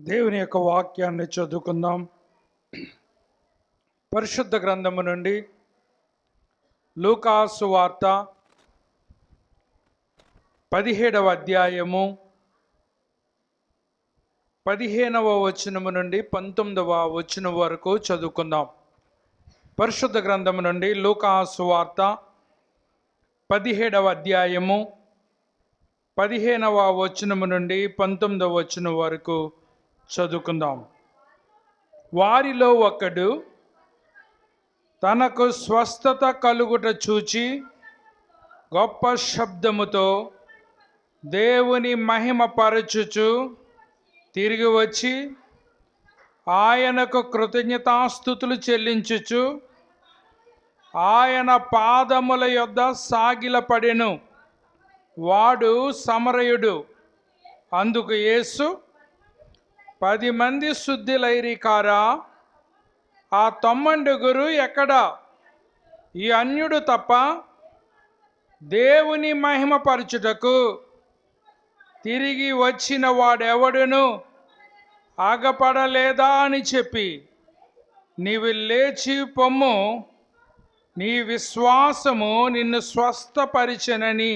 దేవుని యొక్క వాక్యాన్ని చదువుకుందాం. పరిశుద్ధ గ్రంథము నుండి లూకా సువార్త 17వ అధ్యాయము 15వ వచనము నుండి 19వ వచనం వరకు చదువుకుందాం. పరిశుద్ధ గ్రంథము నుండి లూకా సువార్త 17వ అధ్యాయము 15వ వచనము నుండి 19వ వచనం వరకు చదువుకుందాం. వారిలో ఒకడు తనకు స్వస్థత కలుగుట చూచి గొప్ప శబ్దముతో దేవుని మహిమపరచుచు తిరిగి వచ్చి ఆయనకు కృతజ్ఞతాస్తుతులు చెల్లించుచు ఆయన పాదముల యొద్ద సాగిలపడెను. వాడు సమరయుడు. అందుకు యేసు, 10 మంది శుద్ధులైరి కారా? ఆ 90 ఎక్కడా? ఈ అన్యుడు తప్ప దేవుని మహిమపరచుటకు తిరిగి వచ్చిన వాడెవడును ఆగపడలేదా అని చెప్పి, నీవు లేచి పొమ్ము, నీ విశ్వాసము నిన్ను స్వస్థపరిచెనని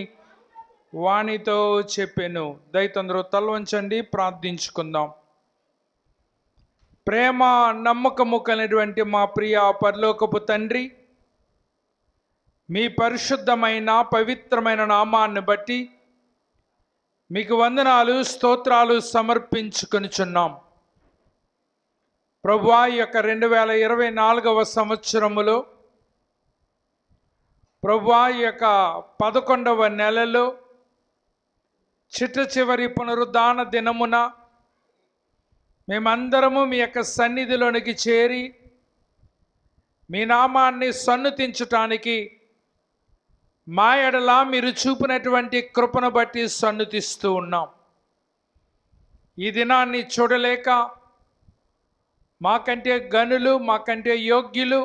వానితో చెప్పెను. దయతందరూ తల వంచండి, ప్రార్థించుకుందాం. ప్రేమ నమ్మకము కలిగినటువంటి మా ప్రియ పరలోకపు తండ్రి, మీ పరిశుద్ధమైన పవిత్రమైన నామాన్ని బట్టి మీకు వందనాలు, స్తోత్రాలు సమర్పించుకొనుచున్నాం. ప్రభువా, ఈ యొక్క 2024వ సంవత్సరములో, ప్రభువా, ఈ యొక్క 11వ నెలలో చిట్ట చివరి పునరుద్ధాన దినమున మేమందరము మీ యొక్క సన్నిధిలోనికి చేరి మీ నామాన్ని సన్నుతించటానికి మా ఎడల మీరు చూపినటువంటి కృపను బట్టి సన్నుతిస్తూ ఉన్నాం. ఈ దినాన్ని చూడలేక మాకంటే గనులు, మాకంటే యోగ్యులు,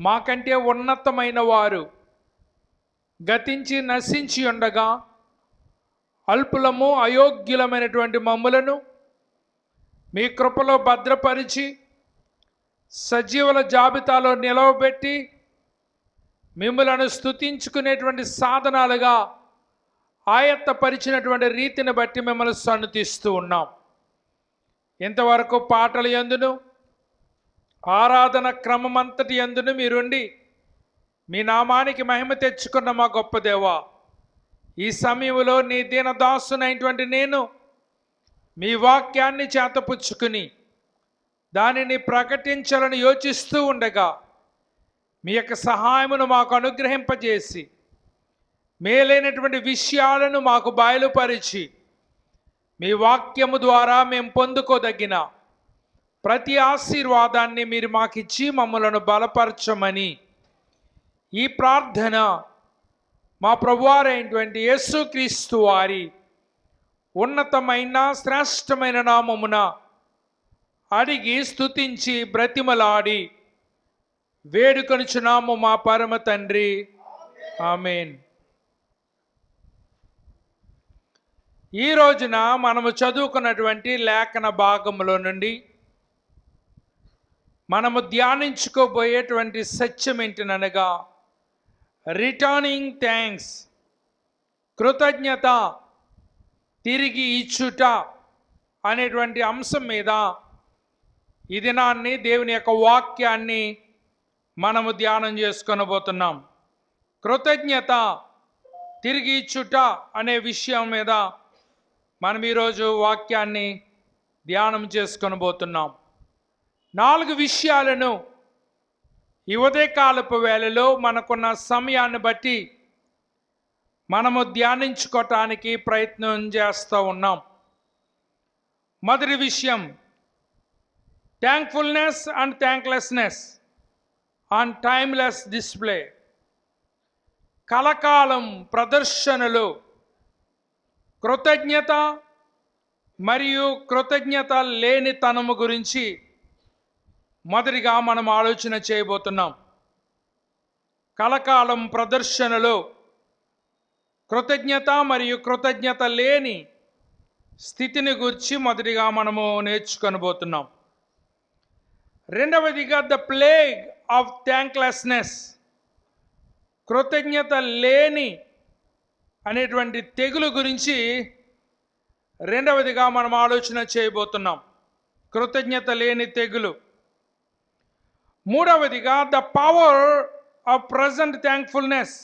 మాకంటే ఉన్నతమైన వారు గతించి నశించి ఉండగా అల్పులము అయోగ్యులమైనటువంటి మమ్ములను మీ కృపలో భద్రపరిచి సజీవుల జాబితాలో నిలవబెట్టి మిమ్మలను స్తుతించుకునేటువంటి సాధనాలుగా ఆయత్తపరిచినటువంటి రీతిని బట్టి మిమ్మల్ని సన్నుతిస్తూ ఉన్నాం. ఇంతవరకు పాటల యందును, ఆరాధన క్రమమంతటి యందును మీరుండి మీ నామానికి మహిమ తెచ్చుకున్న మా గొప్ప దేవా, ఈ సమయంలో నీ దీనదాసునైనటువంటి నేను మీ వాక్యాన్ని చేతపుచ్చుకుని దానిని ప్రకటించాలని యోచిస్తూ ఉండగా మీ యొక్క సహాయమును మాకు అనుగ్రహింపజేసి మేలైనటువంటి విషయాలను మాకు బయలుపరిచి మీ వాక్యము ద్వారా మేము పొందుకోదగిన ప్రతి ఆశీర్వాదాన్ని మీరు మాకిచ్చి మమ్మలను బలపరచమని ఈ ప్రార్థన మా ప్రభువారైనటువంటి యేసుక్రీస్తు వారి ఉన్నతమైన శ్రేష్టమైన నామమున అడిగి స్తుతించి బ్రతిమలాడి వేడుకొనుచున్నాము మా పరమ తండ్రి, ఆమేన్. ఈ రోజున మనము చదువుకున్నటువంటి లేఖన భాగములో నుండి మనము ధ్యానించుకోబోయేటువంటి సత్యం ఏంటనగా రిటర్నింగ్ థ్యాంక్స్, కృతజ్ఞత తిరిగి ఇచ్చుట అనేటువంటి అంశం మీద ఈ దినాన్ని దేవుని యొక్క వాక్యాన్ని మనము ధ్యానం చేసుకొనబోతున్నాం. కృతజ్ఞత తిరిగి ఇచ్చుట అనే విషయం మీద మనం ఈరోజు వాక్యాన్ని ధ్యానం చేసుకొనబోతున్నాం. 4 విషయాలను ఈ ఉదయకాలపు వేళలో మనకున్న సమయాన్ని బట్టి మనము ధ్యానించుకోవటానికి ప్రయత్నం చేస్తూ ఉన్నాం. మొదటి విషయం, thankfulness and thanklessness on timeless display. కలకాలం ప్రదర్శనలో కృతజ్ఞత మరియు కృతజ్ఞత లేనితనము గురించి మొదటిగా మనం ఆలోచన చేయబోతున్నాం. కలకాలం ప్రదర్శనలో కృతజ్ఞత మరియు కృతజ్ఞత లేని స్థితిని గురించి మొదటిగా మనము నేర్చుకొనబోతున్నాం. రెండవదిగా ద ప్లేగ్ ఆఫ్ థ్యాంక్లెస్నెస్, కృతజ్ఞత లేని అనేటువంటి తెగులు గురించి రెండవదిగా మనం ఆలోచన చేయబోతున్నాం. కృతజ్ఞత లేని తెగులు. మూడవదిగా the power of present thankfulness,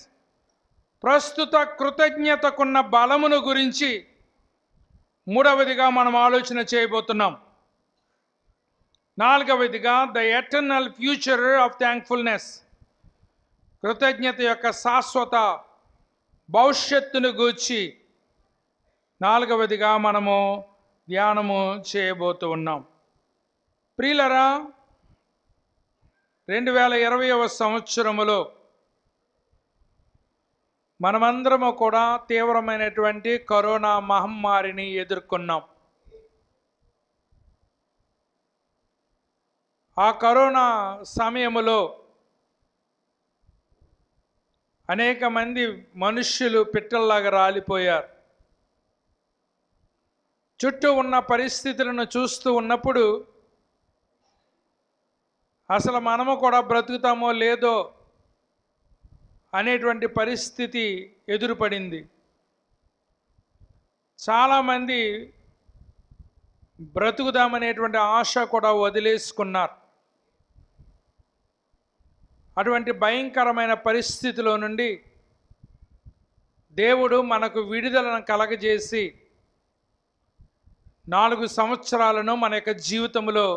ప్రస్తుత కృతజ్ఞతకున్న బలమును గురించి మూడవదిగా మనం ఆలోచన చేయబోతున్నాం. నాలుగవదిగా the eternal future of thankfulness, కృతజ్ఞత యొక్క శాశ్వత భవిష్యత్తును గూర్చి నాలుగవదిగా మనము ధ్యానము చేయబోతూ ఉన్నాం. ప్రియులరా, 2020వ సంవత్సరములో మనమందరము కూడా తీవ్రమైనటువంటి కరోనా మహమ్మారిని ఎదుర్కొన్నాం. ఆ కరోనా సమయములో అనేక మంది మనుష్యులు పిట్టల్లాగా రాలిపోయారు. చుట్టూ ఉన్న పరిస్థితులను చూస్తూ ఉన్నప్పుడు అసలు మనము కూడా బ్రతుకుతామో లేదో అనేటువంటి పరిస్థితి ఎదురుపడింది. చాలామంది బ్రతుకుదామనేటువంటి ఆశ కూడా వదిలేసుకున్నారు. అటువంటి భయంకరమైన పరిస్థితిలో నుండి దేవుడు మనకు విడుదలను కలగజేసి 4 సంవత్సరాలను మన యొక్క జీవితంలో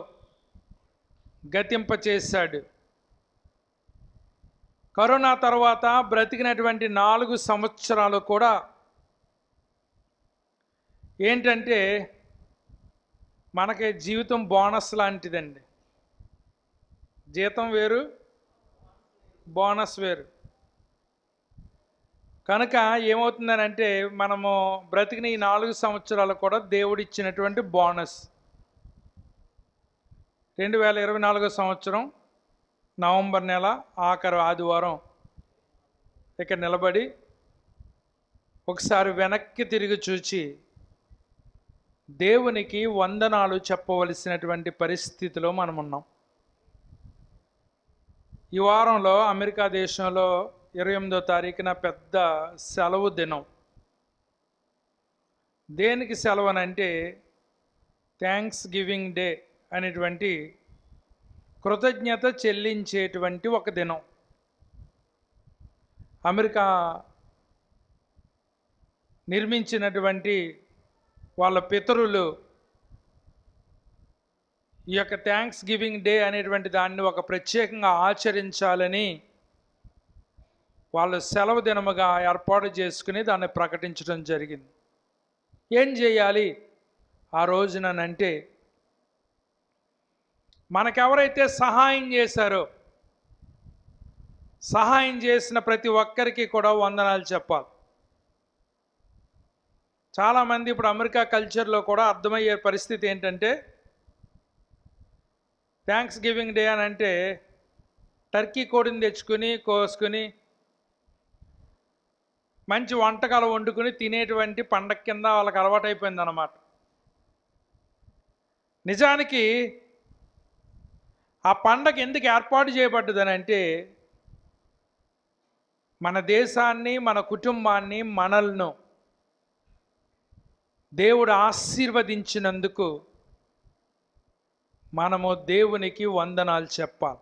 గతింపచేశాడు. కరోనా తర్వాత బ్రతికినటువంటి 4 సంవత్సరాలు కూడా ఏంటంటే మనకి జీవితం బోనస్ లాంటిదండి. జీతం వేరు, బోనస్ వేరు. కనుక ఏమవుతుందనంటే మనము బ్రతికిన ఈ 4 సంవత్సరాలు కూడా దేవుడు ఇచ్చినటువంటి బోనస్. 2024 సంవత్సరం నవంబర్ నెల ఆఖరు ఆదివారం ఇక నిలబడి ఒకసారి వెనక్కి తిరిగి చూచి దేవునికి వందనాలు చెప్పవలసినటువంటి పరిస్థితిలో మనం ఉన్నాం. ఈ వారంలో అమెరికా దేశంలో 28వ తారీఖున పెద్ద సెలవు దినం. దేనికి సెలవు అంటే థ్యాంక్స్ గివింగ్ డే అనేటువంటి కృతజ్ఞత చెల్లించేటువంటి ఒక దినం. అమెరికా నిర్మించినటువంటి వాళ్ళ పితరులు ఈ యొక్క థ్యాంక్స్ గివింగ్ డే అనేటువంటి దాన్ని ఒక ప్రత్యేకంగా ఆచరించాలని వాళ్ళు సెలవు దినముగా ఏర్పాటు చేసుకుని దాన్ని ప్రకటించడం జరిగింది. ఏం చేయాలి ఆ రోజునంటే, మనకెవరైతే సహాయం చేశారో సహాయం చేసిన ప్రతి ఒక్కరికి కూడా వందనాలు చెప్పాలి. చాలామంది ఇప్పుడు అమెరికా కల్చర్లో కూడా అర్థమయ్యే పరిస్థితి ఏంటంటే, థ్యాంక్స్ గివింగ్ డే అని అంటే టర్కీ కోడిని తెచ్చుకుని కోసుకుని మంచి వంటకాలు వండుకుని తినేటువంటి పండగ కింద వాళ్ళకి అలవాటైపోయింది అన్నమాట. నిజానికి ఆ పండగ ఎందుకు ఏర్పాటు చేయబడ్డదని అంటే, మన దేశాన్ని, మన కుటుంబాన్ని, మనల్ని దేవుడు ఆశీర్వదించినందుకు మనము దేవునికి వందనాలు చెప్పాలి.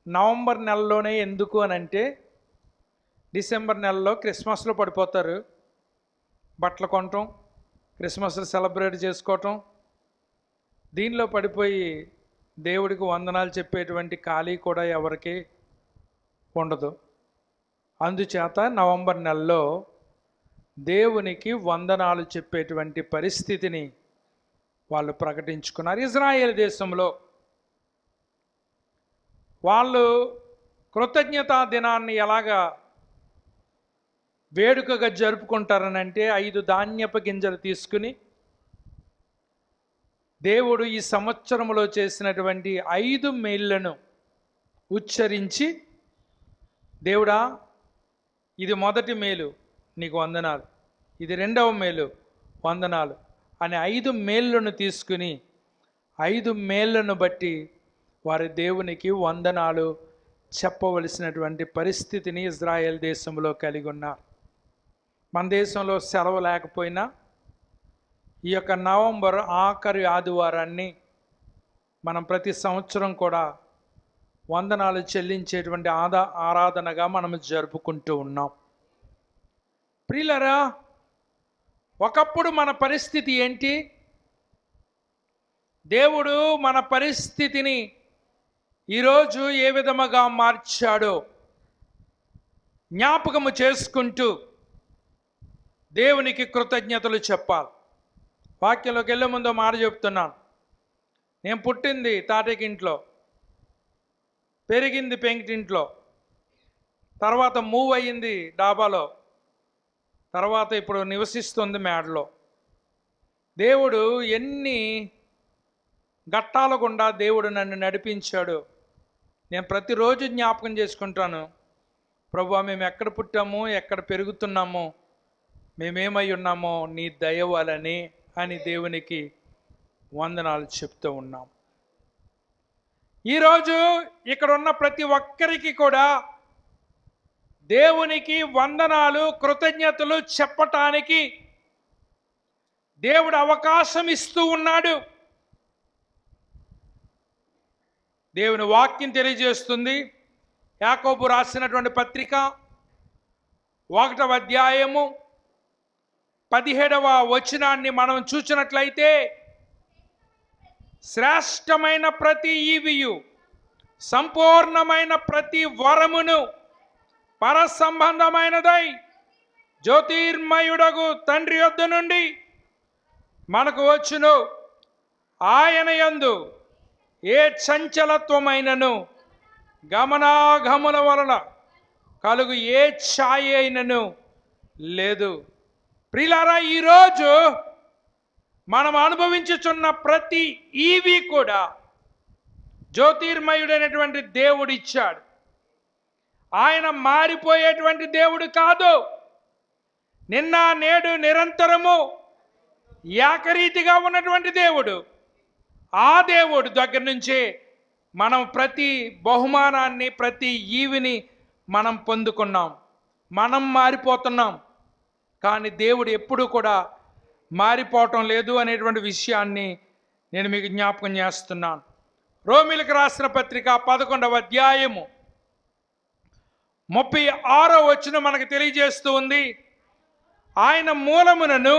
నవంబర్ నెలలోనే ఎందుకు అని అంటే, డిసెంబర్ నెలలో క్రిస్మస్లో పడిపోతారు. బట్టలు కొనటం, క్రిస్మస్ సెలబ్రేట్ చేసుకోవటం, దీనిలో పడిపోయి దేవుడికి వందనాలు చెప్పేటువంటి ఖాళీ కూడా ఎవరికి ఉండదు. అందుచేత నవంబర్ నెలలో దేవునికి వందనాలు చెప్పేటువంటి పరిస్థితిని వాళ్ళు ప్రకటించుకున్నారు. ఇజ్రాయేల్ దేశంలో వాళ్ళు కృతజ్ఞతా దినాన్ని ఎలాగా వేడుకగా జరుపుకుంటారనంటే, 5 ధాన్యపు గింజలు తీసుకుని దేవుడు ఈ సంవత్సరంలో చేసినటువంటి 5 మేళ్లను ఉచ్చరించి, దేవుడా ఇది మొదటి మేలు నీకు వందనాలు, ఇది రెండవ మేలు వందనాలు అనే 5 మేళ్ళను తీసుకుని 5 మేళ్ళను బట్టి వారి దేవునికి వందనాలు చెప్పవలసినటువంటి పరిస్థితిని ఇజ్రాయెల్ దేశంలో కలిగి ఉన్నారు. మన దేశంలో సెలవు లేకపోయినా ఈ యొక్క నవంబర్ ఆఖరి ఆదివారాన్ని మనం ప్రతి సంవత్సరం కూడా వందనాలు చెల్లించేటువంటి ఆరాధనగా మనం జరుపుకుంటూ ఉన్నాం. ప్రియులారా, ఒకప్పుడు మన పరిస్థితి ఏంటి? దేవుడు మన పరిస్థితిని ఈరోజు ఏ విధముగా మార్చాడో జ్ఞాపకము చేసుకుంటూ దేవునికి కృతజ్ఞతలు చెప్పాలి. వాక్యంలోకి వెళ్ళే ముందు మాట చెప్తున్నాను. నేను పుట్టింది తాటకింట్లో, పెరిగింది పెంకిటింట్లో, తర్వాత మూవ్ అయ్యింది డాబాలో, తర్వాత ఇప్పుడు నివసిస్తుంది మేడలో. దేవుడు ఎన్ని ఘట్టాల గుండా దేవుడు నన్ను నడిపించాడు. నేను ప్రతిరోజు జ్ఞాపకం చేసుకుంటాను, ప్రభువా మేము ఎక్కడ పుట్టాము, ఎక్కడ పెరుగుతున్నామో, మేమేమై ఉన్నామో నీ దయ వలనే అని దేవునికి వందనాలు చెప్తూ ఉన్నాం. ఈరోజు ఇక్కడ ఉన్న ప్రతి ఒక్కరికి కూడా దేవునికి వందనాలు కృతజ్ఞతలు చెప్పటానికి దేవుడు అవకాశం ఇస్తూ ఉన్నాడు. దేవుని వాక్యం తెలియజేస్తుంది. యాకోబు రాసినటువంటి పత్రిక 1వ అధ్యాయము 17వ వచనాన్ని మనం చూసినట్లయితే, శ్రేష్టమైన ప్రతి ఈవియు సంపూర్ణమైన ప్రతి వరమును పరసంబంధమైనదై జ్యోతిర్మయుడగు తండ్రి యొద్ద నుండి మనకు వచ్చును. ఆయన యందు ఏ చంచలత్వమైనను గమనాగమన వలన కలుగు ఏ ఛాయ అయినను లేదు. ప్రియులారా, ఈరోజు మనం అనుభవించుచున్న ప్రతి ఈవి కూడా జ్యోతిర్మయుడైనటువంటి దేవుడు ఇచ్చాడు. ఆయన మారిపోయేటువంటి దేవుడు కాదు. నిన్న నేడు నిరంతరము ఏకరీతిగా ఉన్నటువంటి దేవుడు. ఆ దేవుడు దగ్గర నుంచే మనం ప్రతి బహుమానాన్ని, ప్రతి ఈవిని మనం పొందుకున్నాం. మనం మారిపోతున్నాం, కానీ దేవుడు ఎప్పుడూ కూడా మారిపోవటం లేదు అనేటువంటి విషయాన్ని నేను మీకు జ్ఞాపకం చేస్తున్నాను. రోమీయులకు రాసిన పత్రిక 11వ అధ్యాయము 36వ వచనం మనకు తెలియజేస్తూ ఉంది, ఆయన మూలమునను,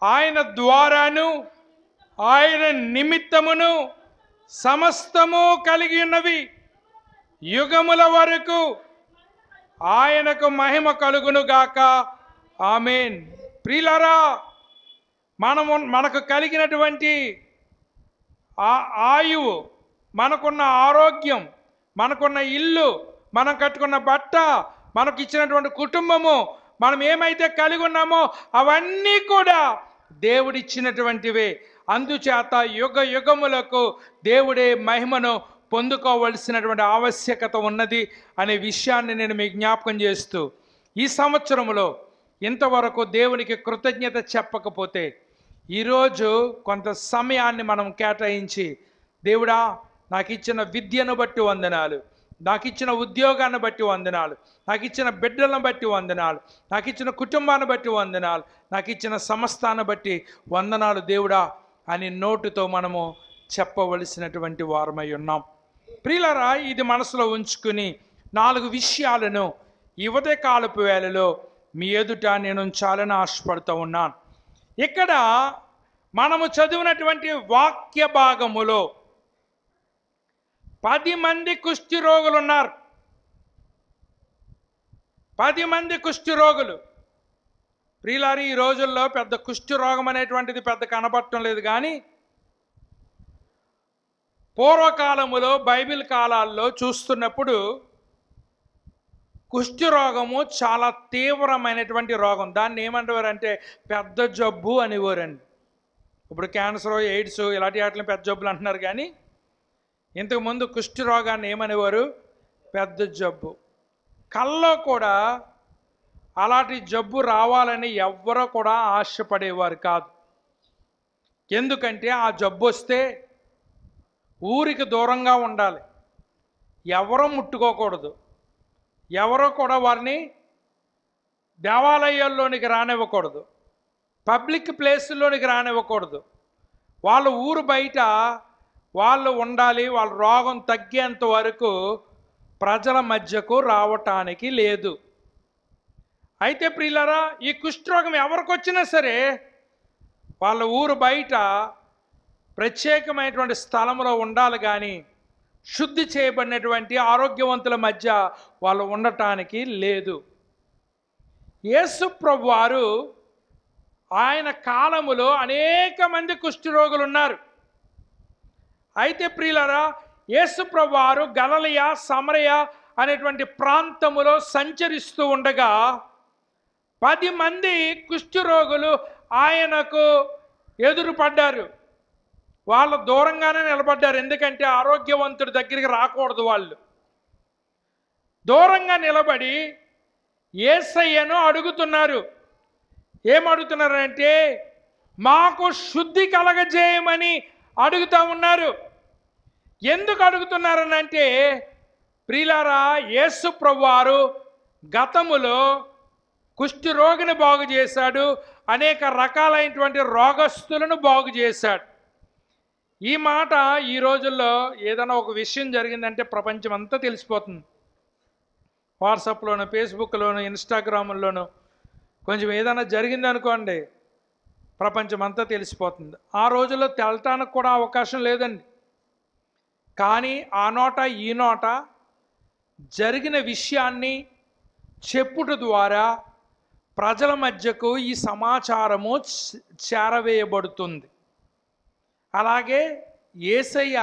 ఆయన ద్వారాను, ఆయన నిమిత్తమును సమస్తము కలిగి ఉన్నవి యుగముల వరకు ఆయనకు మహిమ కలుగును గాక. ఆమేన్. ప్రియులారా, మనకు కలిగినటువంటి ఆయువు, మనకున్న ఆరోగ్యం, మనకున్న ఇల్లు, మనం కట్టుకున్న బట్ట, మనకు ఇచ్చినటువంటి కుటుంబము, మనం ఏమైతే కలిగి ఉన్నామో అవన్నీ కూడా దేవుడిచ్చినటువంటివే. అందుచేత యుగ యుగములకు దేవుడే మహిమను పొందుకోవలసినటువంటి ఆవశ్యకత ఉన్నది అనే విషయాన్ని నేను మీకు జ్ఞాపకం చేస్తూ, ఈ సంవత్సరంలో ఇంతవరకు దేవునికి కృతజ్ఞత చెప్పకపోతే ఈరోజు కొంత సమయాన్ని మనం కేటాయించి, దేవుడా నాకు ఇచ్చిన విద్యను బట్టి వందనాలు, నాకు ఇచ్చిన ఉద్యోగాన్ని బట్టి వందనాలు, నాకు ఇచ్చిన బిడ్డలను బట్టి వందనాలు, నాకు ఇచ్చిన కుటుంబాన్ని బట్టి వందనాలు, నాకు ఇచ్చిన సమస్తాన్ని బట్టి వందనాలు దేవుడా అని నోటుతో మనము చెప్పవలసినటువంటి వారమై ఉన్నాం. ప్రియులారా, ఇది మనసులో ఉంచుకుని 4 విషయాలను ఈ ఉదయకాలపు వేళలో మీ ఎదుట నేను ఉంచాలని ఆశపడుతూ ఉన్నాను. ఇక్కడ మనము చదివినటువంటి వాక్య భాగములో 10 మంది కుష్టి రోగులు ఉన్నారు. 10 మంది కుష్టి రోగులు. ప్రియులారి, ఈ రోజుల్లో పెద్ద కుష్టి రోగం అనేటువంటిది పెద్ద కనబడటం లేదు, కానీ పూర్వకాలములో బైబిల్ కాలాల్లో చూస్తున్నప్పుడు కుష్టి రోగము చాలా తీవ్రమైనటువంటి రోగం. దాన్ని ఏమంటారంటే పెద్ద జబ్బు అనేవారండి. ఇప్పుడు క్యాన్సర్, ఎయిడ్స్ ఇలాంటి వాటిని పెద్ద జబ్బులు అంటున్నారు, కానీ ఇంతకుముందు కుష్టి రోగాన్ని ఏమనేవారు? పెద్ద జబ్బు. కళ్ళలో కూడా అలాంటి జబ్బు రావాలని ఎవ్వరూ కూడా ఆశపడేవారు కాదు. ఎందుకంటే ఆ జబ్బు వస్తే ఊరికి దూరంగా ఉండాలి, ఎవరూ ముట్టుకోకూడదు, ఎవరో కూడా వారిని దేవాలయాల్లోనికి రానివ్వకూడదు, పబ్లిక్ ప్లేసుల్లోనికి రానివ్వకూడదు. వాళ్ళ ఊరు బయట వాళ్ళు ఉండాలి. వాళ్ళ రోగం తగ్గేంత వరకు ప్రజల మధ్యకు రావటానికి లేదు. అయితే ప్రియులారా, ఈ కుష్ఠరోగం ఎవరికి వచ్చినా సరే వాళ్ళ ఊరు బయట ప్రత్యేకమైనటువంటి స్థలంలో ఉండాలి, కానీ శుద్ధి చేయబడినటువంటి ఆరోగ్యవంతుల మధ్య వాళ్ళు ఉండటానికి లేదు. యేసు ప్రభువారు ఆయన కాలములో అనేక మంది కుష్ఠరోగులు ఉన్నారు. అయితే ప్రియులారా, యేసు ప్రభువారు గలిలయ సమరయ అనేటువంటి ప్రాంతములో సంచరిస్తూ ఉండగా 10 మంది కుష్ఠరోగులు ఆయనకు ఎదురుపడ్డారు. వాళ్ళు దూరంగానే నిలబడ్డారు, ఎందుకంటే ఆరోగ్యవంతుడి దగ్గరికి రాకూడదు. వాళ్ళు దూరంగా నిలబడి యేసయ్యను అడుగుతున్నారు. ఏమడుగుతున్నారంటే, మాకు శుద్ధి కలగజేయమని అడుగుతూ ఉన్నారు. ఎందుకు అడుగుతున్నారనంటే, ప్రియులారా, యేసు ప్రభువారు గతములో కుష్ఠరోగిని బాగు చేశాడు, అనేక రకాలైనటువంటి రోగస్తులను బాగు చేశాడు. ఈ మాట ఈ రోజుల్లో ఏదైనా ఒక విషయం జరిగిందంటే ప్రపంచం అంతా తెలిసిపోతుంది. వాట్సాప్లోను, ఫేస్బుక్లోను, ఇన్స్టాగ్రామ్లోను కొంచెం ఏదైనా జరిగిందనుకోండి, ప్రపంచం అంతా తెలిసిపోతుంది. ఆ రోజుల్లో తెలటానికి కూడా అవకాశం లేదండి. కానీ ఆ నోట ఈ నోట జరిగిన విషయాన్ని చెప్పుట ద్వారా ప్రజల మధ్యకు ఈ సమాచారము చేరవేయబడుతుంది. అలాగే యేసయ్య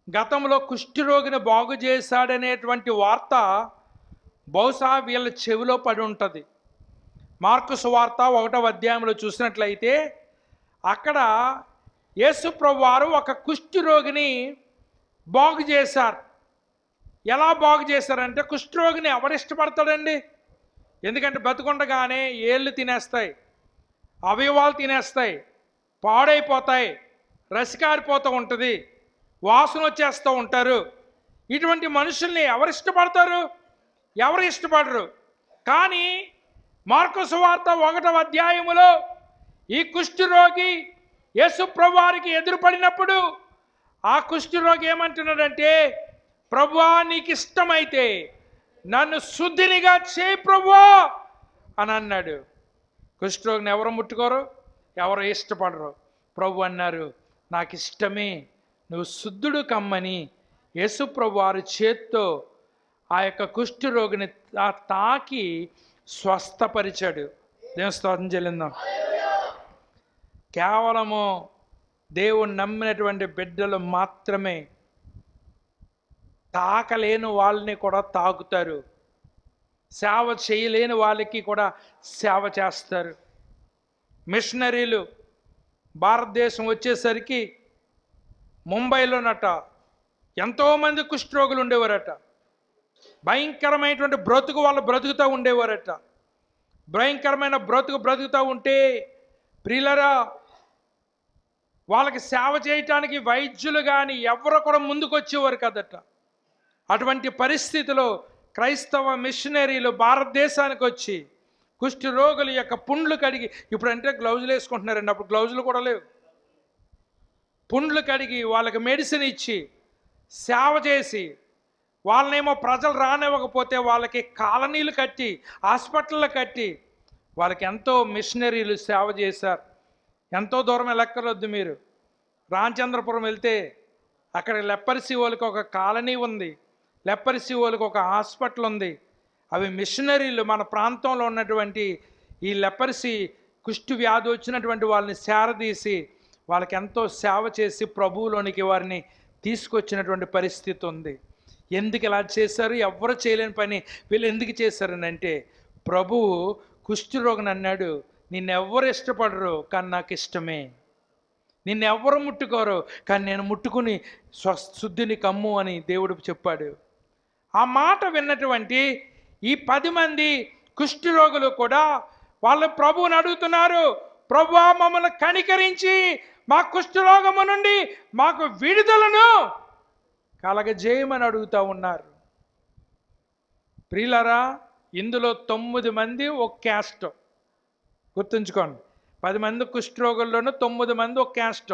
గతంలో కుష్ఠరోగిని బాగు చేశాడనేటువంటి వార్త బహుశా వీళ్ళ చెవిలో పడి ఉంటుంది. మార్కు సువార్త 1వ అధ్యాయంలో చూసినట్లయితే అక్కడ యేసు ప్రభువారు ఒక కుష్ఠరోగిని బాగు చేశారు. ఎలా బాగు చేశారంటే, కుష్ఠరోగిని ఎవరు ఇష్టపడతాడండి? ఎందుకంటే బతుకుండగానే ఏళ్ళు తినేస్తాయి, అవయవాలు తినేస్తాయి, పాడైపోతాయి, రసికారిపోతూ ఉంటుంది, వాసన వచ్చేస్తూ ఉంటారు. ఇటువంటి మనుషుల్ని ఎవరు ఇష్టపడతారు? ఎవరు ఇష్టపడరు. కానీ మార్కు సువార్త 1వ అధ్యాయములో ఈ కుష్ఠరోగి యేసు ప్రభువారికి ఎదురుపడినప్పుడు ఆ కుష్ఠరోగి ఏమంటున్నాడంటే, ప్రభువా, నీకు ఇష్టమైతే నన్ను శుద్ధినిగా చేయి ప్రభువా అని అన్నాడు. కుష్ఠరోగిని ఎవరు ముట్టుకోరు, ఎవరు ఇష్టపడరు. ప్రభు అన్నారు, నాకు ఇష్టమే, నువ్వు శుద్ధుడు కమ్మని యేసు ప్రభువారు చేత్తో ఆ యొక్క కుష్ఠరోగిని తాకి స్వస్థపరిచాడు. దేవుని స్తోత్రం చెల్లిందాం. కేవలము దేవుని నమ్మినటువంటి బిడ్డలు మాత్రమే తాకలేని వాళ్ళని కూడా తాకుతారు, సేవ చేయలేని వాళ్ళకి కూడా సేవ చేస్తారు. మిషనరీలు భారతదేశం వచ్చేసరికి ముంబైలోనట ఎంతోమంది కుష్ఠరోగులు ఉండేవారట. భయంకరమైనటువంటి బ్రతుకు వాళ్ళు బ్రతుకుతూ ఉండేవారట. భయంకరమైన బ్రతుకుతూ ఉంటే ప్రియులరా, వాళ్ళకి సేవ చేయటానికి వైద్యులు కానీ ఎవరు కూడా ముందుకు వచ్చేవారు కదట. అటువంటి పరిస్థితిలో క్రైస్తవ మిషనరీలు భారతదేశానికి వచ్చి కుష్ఠరోగుల యొక్క పుండ్లు కడిగి, ఇప్పుడంటే గ్లౌజులు వేసుకుంటున్నారండి, అప్పుడు గ్లౌజులు కూడా లేవు. పుండ్లు కడిగి వాళ్ళకి మెడిసిన్ ఇచ్చి సేవ చేసి, వాళ్ళనేమో ప్రజలు రానివ్వకపోతే వాళ్ళకి కాలనీలు కట్టి, హాస్పిటళ్ళు కట్టి వాళ్ళకి ఎంతో మిషనరీలు సేవ చేశారు. ఎంతో దూరం వెళ్ళక్కర్లొద్దు. మీరు రామచంద్రపురం వెళ్తే అక్కడ లెప్పర్సీ వాళ్ళకి ఒక కాలనీ ఉంది, లెప్పర్సీ వాళ్ళకి ఒక హాస్పిటల్ ఉంది. అవి మిషనరీలు మన ప్రాంతంలో ఉన్నటువంటి ఈ లెప్పర్సీ కుష్టు వ్యాధి వచ్చినటువంటి వాళ్ళని చేరదీసి వాళ్ళకి ఎంతో సేవ చేసి ప్రభువులోనికి వారిని తీసుకొచ్చినటువంటి పరిస్థితి ఉంది. ఎందుకు ఇలా చేశారు? ఎవ్వరు చేయలేని పని వీళ్ళు ఎందుకు చేశారని అంటే, ప్రభువు కుష్ఠరోగిని అన్నాడు, నిన్నెవ్వరు ఇష్టపడరు కానీ నాకు ఇష్టమే, నిన్నెవ్వరు ముట్టుకోరు కానీ నేను ముట్టుకుని శుద్ధిని కమ్ము అని దేవుడు చెప్పాడు. ఆ మాట విన్నటువంటి ఈ 10 మంది కుష్ఠరోగులు కూడా వాళ్ళు ప్రభువుని అడుగుతున్నారు, ప్రభువా మమ్మల్ని కనికరించి మా కుష్ఠరోగము నుండి మాకు విడుదలను కలగజేయమని అడుగుతూ ఉన్నారు. ప్రియులారా, ఇందులో 9 మంది ఒక క్యాస్ట్, గుర్తుంచుకోండి. 10 మంది కుష్ఠరోగుల్లోనూ 9 మంది ఒక క్యాస్ట్,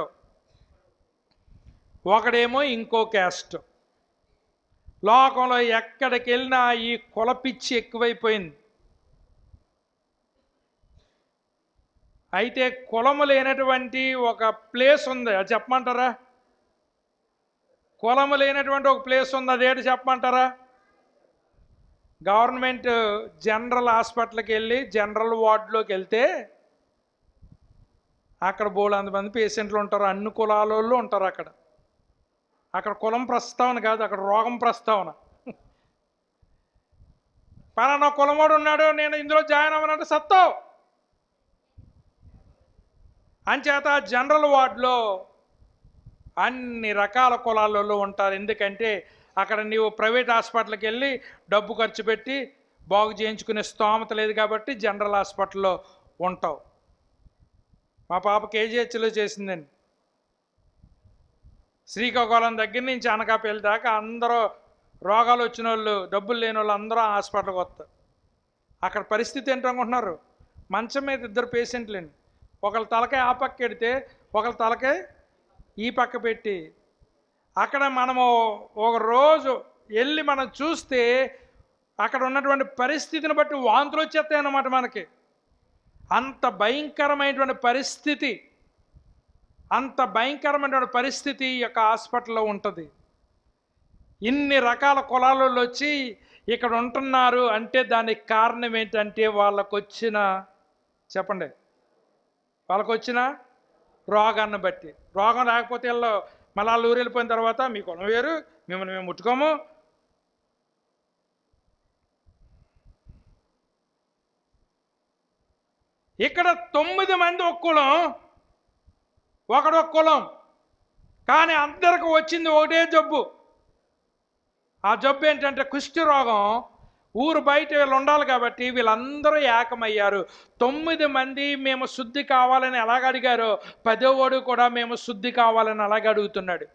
ఒకడేమో ఇంకో క్యాస్ట్. లోకంలో ఎక్కడికి వెళ్ళినా ఈ కులపిచ్చి ఎక్కువైపోయింది. అయితే కులము లేనటువంటి ఒక ప్లేస్ ఉంది, అది చెప్పమంటారా? కులము లేనటువంటి ఒక ప్లేస్ ఉంది, అదేంటి చెప్పమంటారా? గవర్నమెంట్ జనరల్ హాస్పిటల్కి వెళ్ళి జనరల్ వార్డులోకి వెళ్తే అక్కడ బోలెడు మంది పేషెంట్లు ఉంటారు, అన్ని కులాల వాళ్ళు ఉంటారు. అక్కడ కులం ప్రస్తావన కాదు, అక్కడ రోగం ప్రస్తావన. పలానా కులమోడు ఉన్నాడు, నేను ఇందులో జాయిన్ అవ్వనంటే సత్తావు. అంచేత జనరల్ వార్డులో అన్ని రకాల కులాలలో ఉంటారు. ఎందుకంటే అక్కడ నీవు ప్రైవేట్ హాస్పిటల్కి వెళ్ళి డబ్బు ఖర్చు పెట్టి బాగు చేయించుకునే స్తోమత లేదు కాబట్టి జనరల్ హాస్పిటల్లో ఉంటావు. మా పాప కేజీహెచ్లో చేసిందండి. శ్రీకాకుళం దగ్గర నుంచి అనకాపల్లి దాకా అందరూ రోగాలు వచ్చిన వాళ్ళు, డబ్బులు లేని వాళ్ళు అందరూ హాస్పిటల్కి వస్తారు. అక్కడ పరిస్థితి ఏంటనుకుంటున్నారు? మంచం మీద 2 పేషెంట్లండి, ఒకళ్ళ తలకాయ ఆ పక్క పెడితే ఒకళ్ళ తలకాయ ఈ పక్క పెట్టి, అక్కడ మనము ఒక రోజు వెళ్ళి మనం చూస్తే అక్కడ ఉన్నటువంటి పరిస్థితిని బట్టి వాంతులు వచ్చేస్తాయి అన్నమాట. మనకి అంత భయంకరమైనటువంటి పరిస్థితి, అంత భయంకరమైనటువంటి పరిస్థితి ఈ యొక్క హాస్పిటల్లో ఉంటుంది. ఇన్ని రకాల కులాలలో వచ్చి ఇక్కడ ఉంటున్నారు అంటే దానికి కారణం ఏంటంటే చెప్పండి, వాళ్ళకు వచ్చిన రోగాన్ని బట్టి. రోగం లేకపోతే వీళ్ళు మళ్ళీ వాళ్ళు ఊరు వెళ్ళిపోయిన తర్వాత మీ కులం వేరు, మిమ్మల్ని మేము ముట్టుకోము. ఇక్కడ 9 మంది ఒక కులం, ఒకడొక కులం, కానీ అందరికి వచ్చింది ఒకటే జబ్బు. ఆ జబ్బు ఏంటంటే కుష్ఠరోగం. ఊరు బయట వీళ్ళు ఉండాలి కాబట్టి వీళ్ళందరూ ఏకమయ్యారు. 9 మంది మేము శుద్ధి కావాలని ఎలాగ అడిగారో 10వ కూడా మేము శుద్ధి కావాలని అలాగ అడుగుతున్నాడు.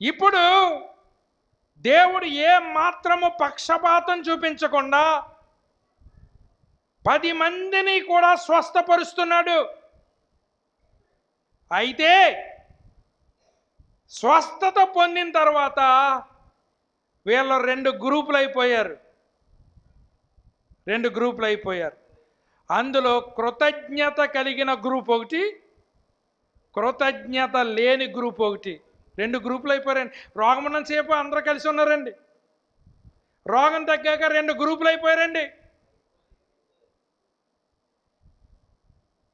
ఇప్పుడు దేవుడు ఏ మాత్రము పక్షపాతం చూపించకుండా 10 మందిని కూడా స్వస్థపరుస్తున్నాడు. అయితే స్వస్థత పొందిన తర్వాత వీళ్ళు 2 గ్రూపులు అయిపోయారు. అందులో కృతజ్ఞత కలిగిన గ్రూప్ ఒకటి, కృతజ్ఞత లేని గ్రూప్ ఒకటి. 2 గ్రూపులు అయిపోయారండి. రోగం ఉన్నంతసేపు అందరూ కలిసి ఉన్నారండి. రోగం తగ్గాక 2 గ్రూపులు అయిపోయారండి.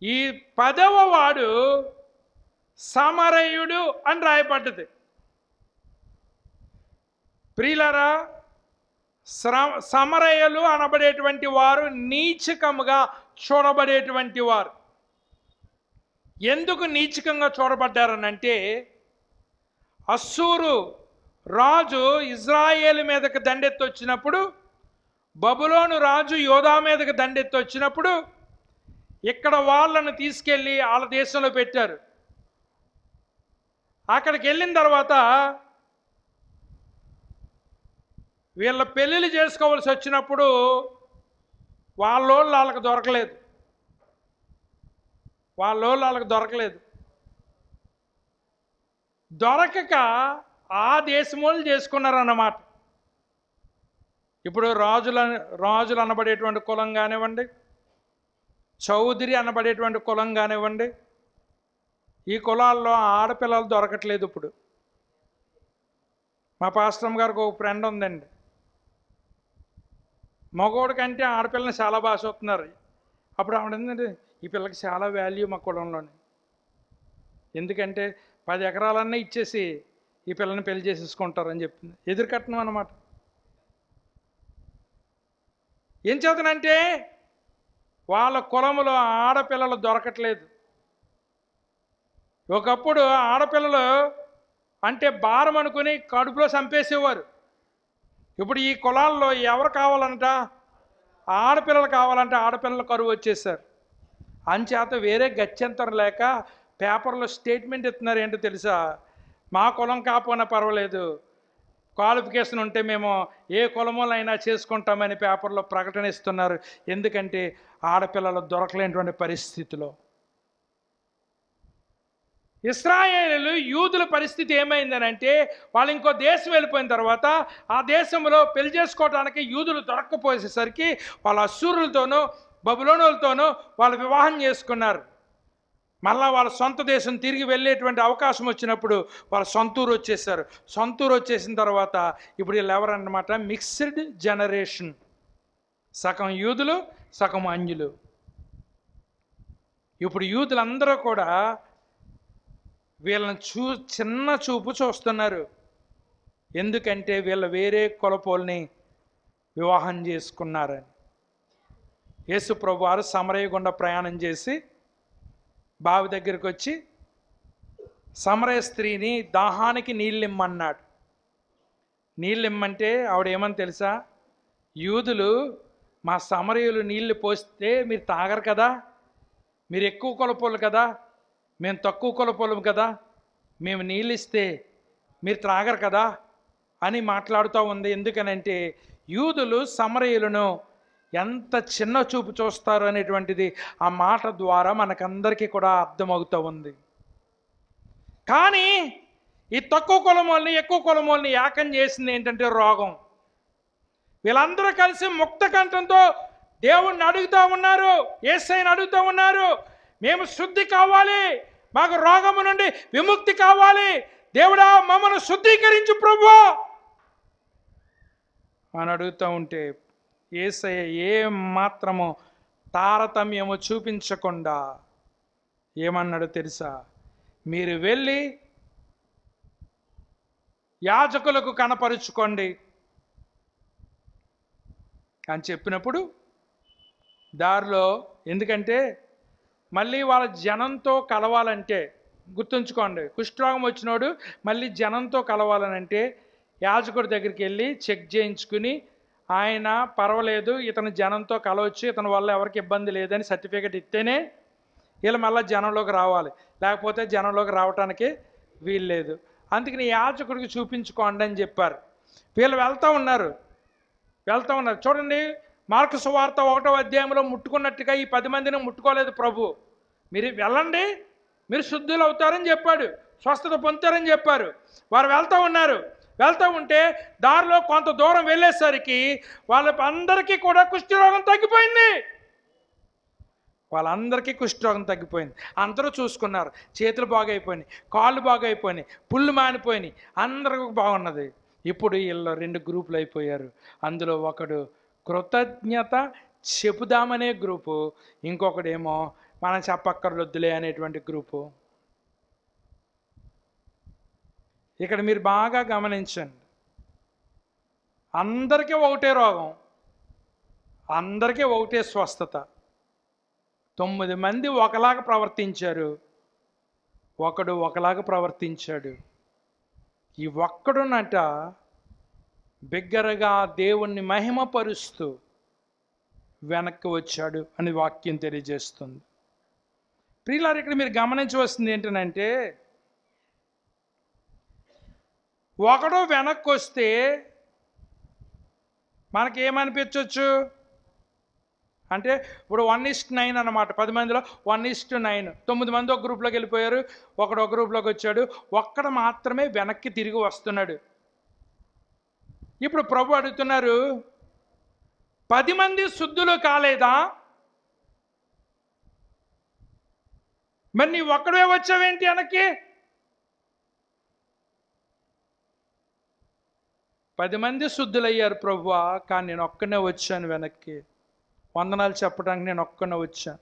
ఈ 10వ వాడు సమరయుడు అని రాయబడ్డది. ప్రియులారా, సమరయులు అనబడేటువంటి వారు నీచకముగా చూడబడేటువంటి వారు. ఎందుకు నీచకంగా చూడబడ్డారనంటే, అస్సూరు రాజు ఇజ్రాయేలు మీదకి దండెత్తి వచ్చినప్పుడు, బబులోను రాజు యోధా మీదకి దండెత్తి వచ్చినప్పుడు ఇక్కడ వాళ్ళను తీసుకెళ్ళి వాళ్ళ దేశంలో పెట్టారు. అక్కడికి వెళ్ళిన తర్వాత వీళ్ళ పెళ్ళిళ్ళు చేసుకోవాల్సి వచ్చినప్పుడు వాళ్ళకి దొరకలేదు. దొరకక ఆ దేశమోళ్ళు చేసుకున్నారన్నమాట. ఇప్పుడు రాజులు అనబడేటువంటి కులం కానివ్వండి, చౌదరి అనబడేటువంటి కులం కానివ్వండి, ఈ కులాల్లో ఆడపిల్లలు దొరకట్లేదు. ఇప్పుడు మా పాస్టర్ గారికి ఒక ఫ్రెండ్ ఉందండి, మగోడి కంటే ఆడపిల్లని చాలా బాగా చూస్తున్నారు. అప్పుడు ఆవిడ ఏంటంటే, ఈ పిల్లకి చాలా వాల్యూ మా కులంలోని, ఎందుకంటే 10 ఎకరాలన్నీ ఇచ్చేసి ఈ పిల్లని పెళ్లి చేసేసుకుంటారని చెప్పింది. ఎదురుకట్నం అన్నమాట. ఏం చేతనంటే వాళ్ళ కులములో ఆడపిల్లలు దొరకట్లేదు. ఒకప్పుడు ఆడపిల్లలు అంటే భారం అనుకుని కడుపులో చంపేసేవారు. ఇప్పుడు ఈ కులాల్లో ఎవరు కావాలంట? ఆడపిల్లలు కావాలంటే ఆడపిల్లల కరువు వచ్చేసారు. అంచేత వేరే గత్యంతరం లేక పేపర్లో స్టేట్మెంట్ ఇస్తున్నారు. ఏంటో తెలుసా? మా కులం కాకపోయినా పర్వాలేదు, క్వాలిఫికేషన్ ఉంటే మేము ఏ కులములైనా చేసుకుంటామని పేపర్లో ప్రకటన ఇస్తున్నారు. ఎందుకంటే ఆడపిల్లలు దొరకలేనటువంటి పరిస్థితిలో. ఇశ్రాయేలీయులు యూదుల పరిస్థితి ఏమైందనంటే, వాళ్ళు ఇంకో దేశం వెళ్ళిపోయిన తర్వాత ఆ దేశంలో పెళ్లి చేసుకోవడానికి యూదులు దొరక్కపోయేసరికి వాళ్ళు అశ్షూరులతోనూ బబులోనులతోనూ వాళ్ళు వివాహం చేసుకున్నారు. మళ్ళా వాళ్ళ సొంత దేశం తిరిగి వెళ్ళేటువంటి అవకాశం వచ్చినప్పుడు వాళ్ళ సొంతూరు వచ్చేసారు. సొంతూరు వచ్చేసిన తర్వాత ఇప్పుడు వీళ్ళు ఎవరన్నమాట? Mixed generation. సగం యూదులు, సగం అన్యులు. ఇప్పుడు యూదులందరూ కూడా వీళ్ళని చిన్న చూపు చూస్తున్నారు. ఎందుకంటే వీళ్ళు వేరే కులపోల్ని వివాహం చేసుకున్నారని. యేసు ప్రభు వారు సమరయ గుండా ప్రయాణం చేసి బావి దగ్గరికి వచ్చి సమరయ స్త్రీని దాహానికి నీళ్ళిమ్మన్నాడు. నీళ్ళిమ్మంటే ఆవిడ ఏమని తెలుసా? యూదులు మా సమరయులు నీళ్లు పోస్తే మీరు తాగరు కదా, మీరు ఎక్కువ కులపోలు కదా, మేము తక్కువ కులపోలం కదా, మేము నీళ్ళు ఇస్తే మీరు త్రాగరు కదా అని మాట్లాడుతూ ఉంది. ఎందుకనంటే యూదులు సమరయులను ఎంత చిన్న చూపు చూస్తారు అనేటువంటిది ఆ మాట ద్వారా మనకందరికీ కూడా అర్థమవుతూ ఉంది. కానీ ఈ తక్కువ కులం వాళ్ళని ఎక్కువ కులం వాళ్ళని ఏకం చేసింది ఏంటంటే రోగం. వీళ్ళందరూ కలిసి ముక్త కంఠంతో దేవుణ్ణి అడుగుతూ ఉన్నారు, యేసయ్యని అడుగుతూ ఉన్నారు. మేము శుద్ధి కావాలి, మాకు రోగము నుండి విముక్తి కావాలి, దేవుడా మమ్మల్ని శుద్ధీకరించు ప్రభువా అని అడుగుతూ ఉంటే యేసయ్య ఏ మాత్రము తారతమ్యము చూపించకుండా ఏమన్నాడో తెలుసా? మీరు వెళ్ళి యాజకులకు కనపరుచుకోండి అని చెప్పినప్పుడు దారిలో, ఎందుకంటే మళ్ళీ వాళ్ళ జనంతో కలవాలంటే, గుర్తుంచుకోండి, కుష్ఠరోగం వచ్చినోడు మళ్ళీ జనంతో కలవాలనంటే యాజకుడి దగ్గరికి వెళ్ళి చెక్ చేయించుకుని ఆయన పర్వాలేదు, ఇతను జనంతో కలవచ్చు, ఇతని వల్ల ఎవరికి ఇబ్బంది లేదని సర్టిఫికేట్ ఇస్తేనే వీళ్ళు మళ్ళీ జనంలోకి రావాలి, లేకపోతే జనంలోకి రావటానికి వీల్లేదు. అందుకని యాజకుడికి చూపించుకోండి అని చెప్పారు. వీళ్ళు వెళ్తూ ఉన్నారు. చూడండి, మార్కు సువార్త 1వ అధ్యాయంలో ముట్టుకున్నట్టుగా ఈ 10 మందిని ముట్టుకోలేదు ప్రభు. మీరు వెళ్ళండి, మీరు శుద్ధులు అవుతారని చెప్పాడు, స్వస్థత పొందుతారని చెప్పారు. వారు వెళ్తూ ఉన్నారు. వెళ్తూ ఉంటే దారిలో కొంత దూరం వెళ్ళేసరికి వాళ్ళందరికీ కూడా కుష్ఠరోగం తగ్గిపోయింది. వాళ్ళందరికీ కుష్ఠరోగం తగ్గిపోయింది. అందరూ చూసుకున్నారు, చేతులు బాగైపోయినాయి, కాళ్ళు బాగైపోయినాయి, పుళ్ళు మానిపోయినాయి, అందరికీ బాగున్నది. ఇప్పుడు వీళ్ళు 2 గ్రూపులు అయిపోయారు. అందులో ఒకడు కృతజ్ఞత చెబుదామనే గ్రూపు, ఇంకొకడేమో మనం చెప్పక్కర్లొద్దులే అనేటువంటి గ్రూపు. ఇక్కడ మీరు బాగా గమనించండి, అందరికీ ఒకటే రోగం, అందరికీ ఒకటే స్వస్థత. 9 మంది ఒకలాగా ప్రవర్తించారు, ఒకడు ఒకలాగా ప్రవర్తించాడు. ఈ ఒక్కడునట బిగ్గరగా దేవుణ్ణి మహిమపరుస్తూ వెనక్కి వచ్చాడు అని వాక్యం తెలియజేస్తుంది. ప్రియులారా, ఇక్కడ మీరు గమనించవలసింది ఏంటంటే, ఒకడు వెనక్కి వస్తే మనకేమనిపించవచ్చు అంటే, ఇప్పుడు 1:9 అన్నమాట. 10 మందిలో 1:9, 9 మంది ఒక గ్రూప్లోకి వెళ్ళిపోయారు, ఒకడు ఒక గ్రూప్లోకి వచ్చాడు, ఒక్కడు మాత్రమే వెనక్కి తిరిగి వస్తున్నాడు. ఇప్పుడు ప్రభు అడుగుతున్నారు, 10 మంది శుద్ధులు కాలేదా? మరి నీ ఒక్కడే వచ్చావేంటి వెనక్కి? 10 మంది శుద్ధులయ్యారు ప్రభువా, కానీ నేను ఒక్కనే వచ్చాను వెనక్కి, వందనాలు చెప్పడానికి నేను ఒక్కనే వచ్చాను.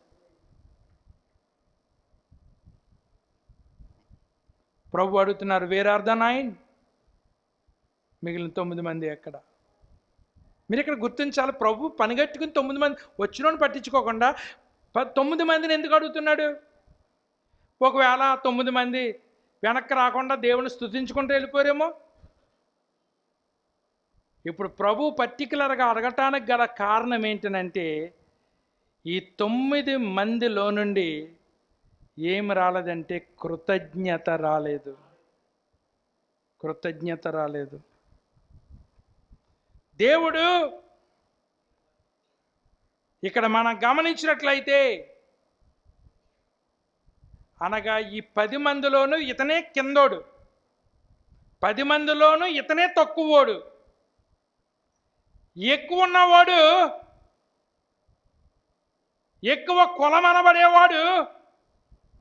ప్రభు అడుగుతున్నారు, వేర్ ఆర్ ద 9? మిగిలిన 9 మంది ఎక్కడ? మీరు ఇక్కడ గుర్తించాలి, ప్రభు పనిగట్టుకుని 9 మంది వచ్చినోని పట్టించుకోకుండా 9 మందిని ఎందుకు అడుగుతున్నాడు? ఒకవేళ 9 మంది వెనక్కి రాకుండా దేవుని స్తుతించుకుంటూ వెళ్ళిపోయారేమో. ఇప్పుడు ప్రభు పర్టికులర్గా అడగటానికి గల కారణం ఏంటనంటే, ఈ 9 మందిలో నుండి ఏమి రాలేదంటే కృతజ్ఞత రాలేదు. కృతజ్ఞత రాలేదు. దేవుడు ఇక్కడ మనం గమనించినట్లయితే, అనగా ఈ 10 మందిలోనూ ఇతనే కిందోడు, 10 మందిలోనూ ఇతనే తక్కువోడు. ఎక్కువ ఉన్నవాడు, ఎక్కువ కులమనబడేవాడు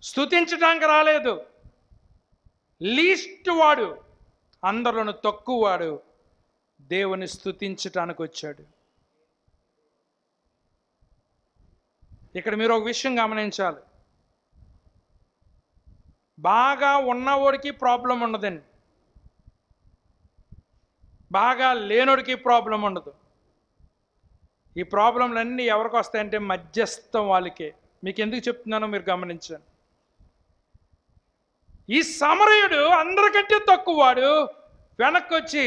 స్తుతించడానికి రాలేదు. లీస్ట్ వాడు, అందరిలోనూ తక్కువ వాడు దేవుని స్తుతించటానికి వచ్చాడు. ఇక్కడ మీరు ఒక విషయం గమనించాలి. బాగా ఉన్నవాడికి ప్రాబ్లం ఉండదండి, బాగా లేనోడికి ప్రాబ్లం ఉండదు. ఈ ప్రాబ్లంలన్నీ ఎవరికి వస్తాయంటే మధ్యస్థం వాళ్ళకే. మీకు ఎందుకు చెప్తున్నానో మీరు గమనించండి. ఈ సమరయుడు అందరికంటే తక్కువవాడు వెనక్కి వచ్చి,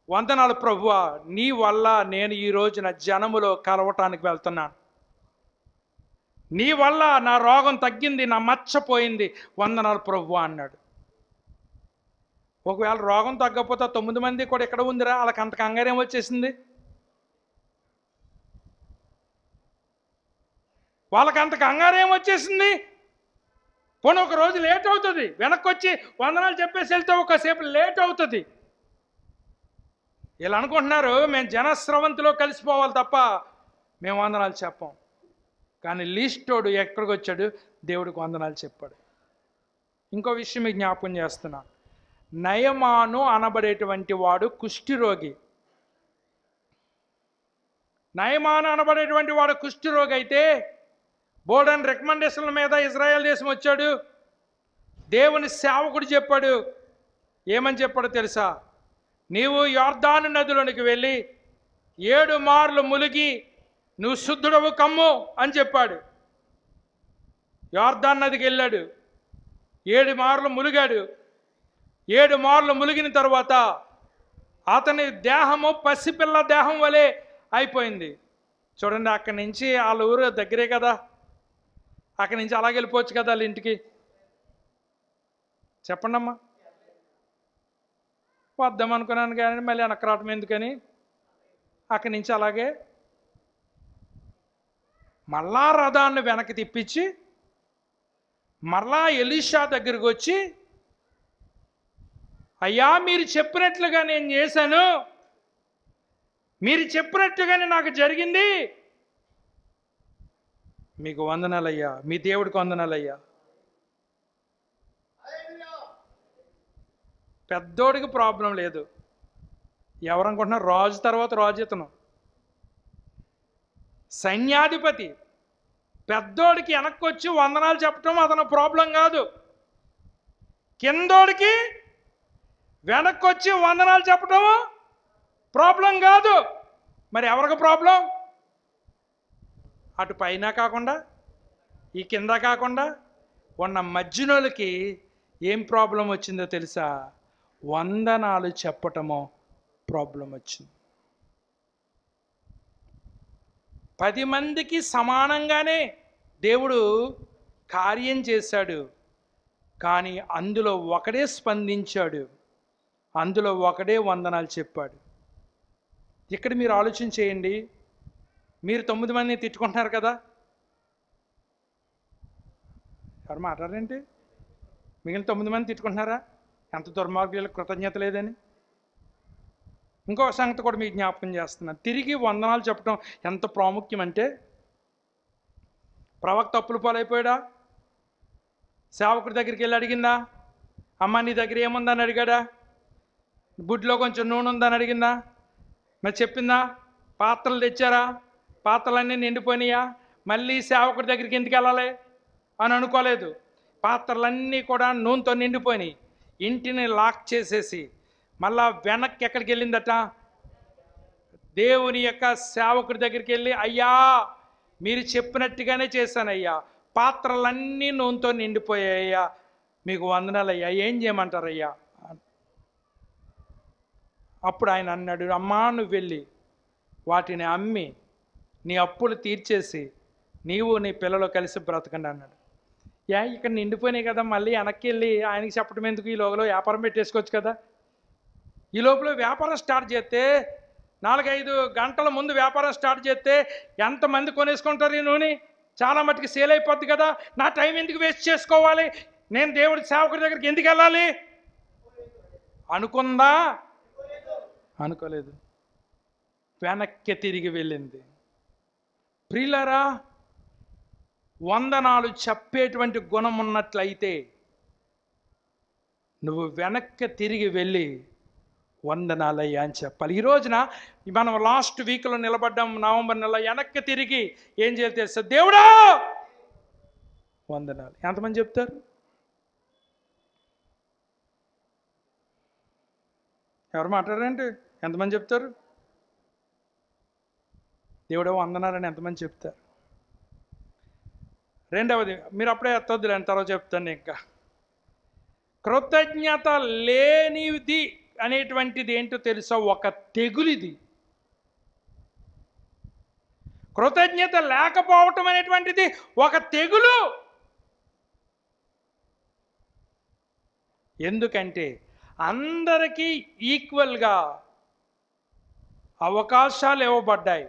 వందనాలు ప్రభువా, నీ వల్ల నేను ఈ రోజున జనములో కలవటానికి వెళ్తున్నాను, నీ వల్ల నా రోగం తగ్గింది, నా మచ్చపోయింది, వందనాలు ప్రభువా అన్నాడు. ఒకవేళ రోగం తగ్గకపోతే 9 మంది కూడా ఎక్కడ ఉందిరా, వాళ్ళకి అంత కంగారేం వచ్చేసింది? వాళ్ళకి అంత కంగారేం వచ్చేసింది? పోనీ ఒక రోజు లేట్ అవుతుంది, వెనక్కి వచ్చి వందనాలు చెప్పేసి వెళ్తే ఒకసేపు లేట్ అవుతుంది. వీళ్ళు అనుకుంటున్నారు మేము జనస్రవంతిలో కలిసిపోవాలి తప్ప మేము వందనాలు చెప్పాం. కానీ లీస్టోడు ఎక్కడికి వచ్చాడు? దేవుడికి వందనాలు చెప్పాడు. ఇంకో విషయం మీకు జ్ఞాపకం చేస్తున్నా. నయమాను అనబడేటువంటి వాడు కుష్ఠిరోగి. నయమాను అనబడేటువంటి వాడు కుష్ఠిరోగి అయితే, బోర్డన్ రికమెండేషన్ల మీద ఇజ్రాయెల్ దేశం వచ్చాడు. దేవుని సేవకుడు చెప్పాడు. ఏమని చెప్పాడో తెలుసా? నీవు యొర్దాను నదిలోనికి వెళ్ళి 7 మార్లు ములిగి నువ్వు శుద్ధుడవు కమ్ము అని చెప్పాడు. యొర్దాను నదికి వెళ్ళాడు, 7 మార్లు ములిగాడు. 7 మార్లు ములిగిన తర్వాత అతని దేహము పసిపిల్ల దేహం వలె అయిపోయింది. చూడండి, అక్కడి నుంచి వాళ్ళ ఊరు దగ్గరే కదా, అక్కడి నుంచి అలాగే వెళ్ళిపోవచ్చు కదా వాళ్ళ ఇంటికి. చెప్పండి అమ్మా. వద్దాం అనుకున్నాను కానీ మళ్ళీ వెనక్కి రావటం ఎందుకని అక్కడి నుంచి అలాగే మళ్ళా రథాన్ని వెనక్కి తిప్పించి మళ్ళా ఎలీషా దగ్గరికి వచ్చి, అయ్యా మీరు చెప్పినట్లుగా నేను చేశాను, మీరు చెప్పినట్టుగానే నాకు జరిగింది, మీకు వందనాలయ్యా, మీ దేవుడికి వందనాలయ్యా. పెద్దోడికి ప్రాబ్లం లేదు. ఎవరనుకుంటున్నారు? రాజు తర్వాత రాజు ఇతను, సైన్యాధిపతి. పెద్దోడికి వెనక్కి వచ్చి వందనాలు చెప్పడం అతను ప్రాబ్లం కాదు. కిందోడికి వెనక్కి వచ్చి వందనాలు చెప్పడం ప్రాబ్లం కాదు. మరి ఎవరికి ప్రాబ్లం? అటు పైన కాకుండా ఈ కింద కాకుండా ఉన్న మధ్యనోళ్ళకి ఏం ప్రాబ్లం వచ్చిందో తెలుసా? వందనాలు చెప్పటమో ప్రాబ్లం వచ్చింది. 10 మందికి సమానంగానే దేవుడు కార్యం చేశాడు. కానీ అందులో ఒకడే స్పందించాడు, అందులో ఒకడే వందనాలు చెప్పాడు. ఇక్కడ మీరు ఆలోచన చేయండి. మీరు 9 మందిని తిట్టుకుంటున్నారు కదా, ఎవరు మాట్లాడారేంటి? మిగిలిన 9 మంది తిట్టుకుంటున్నారా? ఎంత దుర్మార్గులకు కృతజ్ఞత లేదని. ఇంకో సంగతి కూడా మీకు జ్ఞాపకం చేస్తున్నాను. తిరిగి వందనాలు చెప్పడం ఎంత ప్రాముఖ్యం అంటే, ప్రవక్త అప్పుల పాలైపోయాడా? సేవకుడి దగ్గరికి వెళ్ళి అడిగిందా? అమ్మ నీ దగ్గర ఏముందని అడిగాడా? బుడ్లో కొంచెం నూనె ఉందని అడిగిందా? మరి చెప్పిందా? పాత్రలు తెచ్చారా? పాత్రలన్నీ నిండిపోయినాయా? మళ్ళీ సేవకుడి దగ్గరికి ఎందుకు వెళ్ళాలి అని అనుకోలేదు. పాత్రలన్నీ కూడా నూనెతో నిండిపోయినాయి. ఇంటిని లాక్ చేసేసి మళ్ళా వెనక్కి ఎక్కడికి వెళ్ళిందట? దేవుని యొక్క సేవకుడి దగ్గరికి వెళ్ళి, అయ్యా మీరు చెప్పినట్టుగానే చేశానయ్యా, పాత్రలన్నీ నూనెతో నిండిపోయాయ్యా, మీకు వందనాలయ్యా, ఏం చేయమంటారయ్యా? అప్పుడు ఆయన అన్నాడు, అమ్మా నువ్వు వెళ్ళి వాటిని అమ్మి నీ అప్పులు తీర్చేసి నీవు నీ పిల్లలు కలిసి బ్రతకండి అన్నాడు. ఇక్కడ నిండిపోయినాయి కదా, మళ్ళీ వెనక్కి వెళ్ళి ఆయనకి చెప్పడం ఎందుకు, ఈ లోపల వ్యాపారం పెట్టేసుకోవచ్చు కదా. ఈ లోపల వ్యాపారం స్టార్ట్ చేస్తే 4-5 గంటల ముందు వ్యాపారం స్టార్ట్ చేస్తే ఎంతమంది కొనేసుకుంటారు ఈ నూనె? చాలా మట్టుకు సేల్ అయిపోద్ది కదా. నా టైం ఎందుకు వేస్ట్ చేసుకోవాలి, నేను దేవుడి సేవకుడి దగ్గరికి ఎందుకు వెళ్ళాలి అనుకుందా? అనుకోలేదు, వెనక్కి తిరిగి వెళ్ళింది. ప్రియులారా, వందనాలు చెప్పేటువంటి గుణం ఉన్నట్లయితే నువ్వు వెనక్కి తిరిగి వెళ్ళి వందనాలయ్యా అని చెప్పాలి. ఈ రోజున మనం లాస్ట్ వీక్లో నిలబడ్డాం, నవంబర్ నెల. వెనక్కి తిరిగి ఏం చేయాలి తెలుసా? దేవుడా వందనాలు. ఎంతమంది చెప్తారు? ఎవరు మాట్లాడారంటే ఎంతమంది చెప్తారు? దేవుడా వందనాలని ఎంతమంది చెప్తారు? రెండవది, మీరు అప్పుడే ఎత్తొద్దులే, తర్వాత చెప్తాను. ఇంకా కృతజ్ఞత లేనిది అనేటువంటిది ఏంటో తెలుసా? ఒక తెగులిది. కృతజ్ఞత లేకపోవటం అనేటువంటిది ఒక తెగులు. ఎందుకంటే అందరికీ ఈక్వల్గా అవకాశాలు ఇవ్వబడ్డాయి,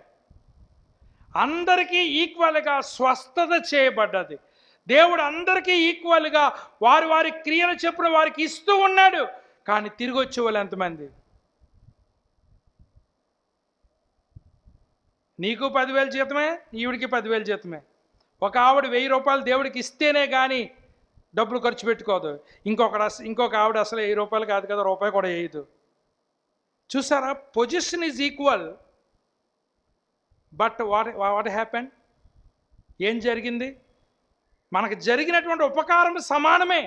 అందరికీ ఈక్వల్గా స్వస్థత చేయబడ్డది. దేవుడు అందరికీ ఈక్వల్గా వారి వారి క్రియలు చెప్పున వారికి ఇస్తూ ఉన్నాడు. కానీ తిరిగి వచ్చే వాళ్ళు ఎంతమంది? నీకు 10,000 జీతమే, ఈవిడికి 10,000 జీతమే. ఒక ఆవిడ 1000 రూపాయలు దేవుడికి ఇస్తేనే కానీ డబ్బులు ఖర్చు పెట్టుకోదు. ఇంకొక ఆవిడ అసలు 1000 రూపాయలు కాదు కదా, రూపాయి కూడా వేయదు. చూసారా? Position is equal, but what happen? ఏం జరిగింది? మనకు జరిగినటువంటి ఉపకారం సమానమే,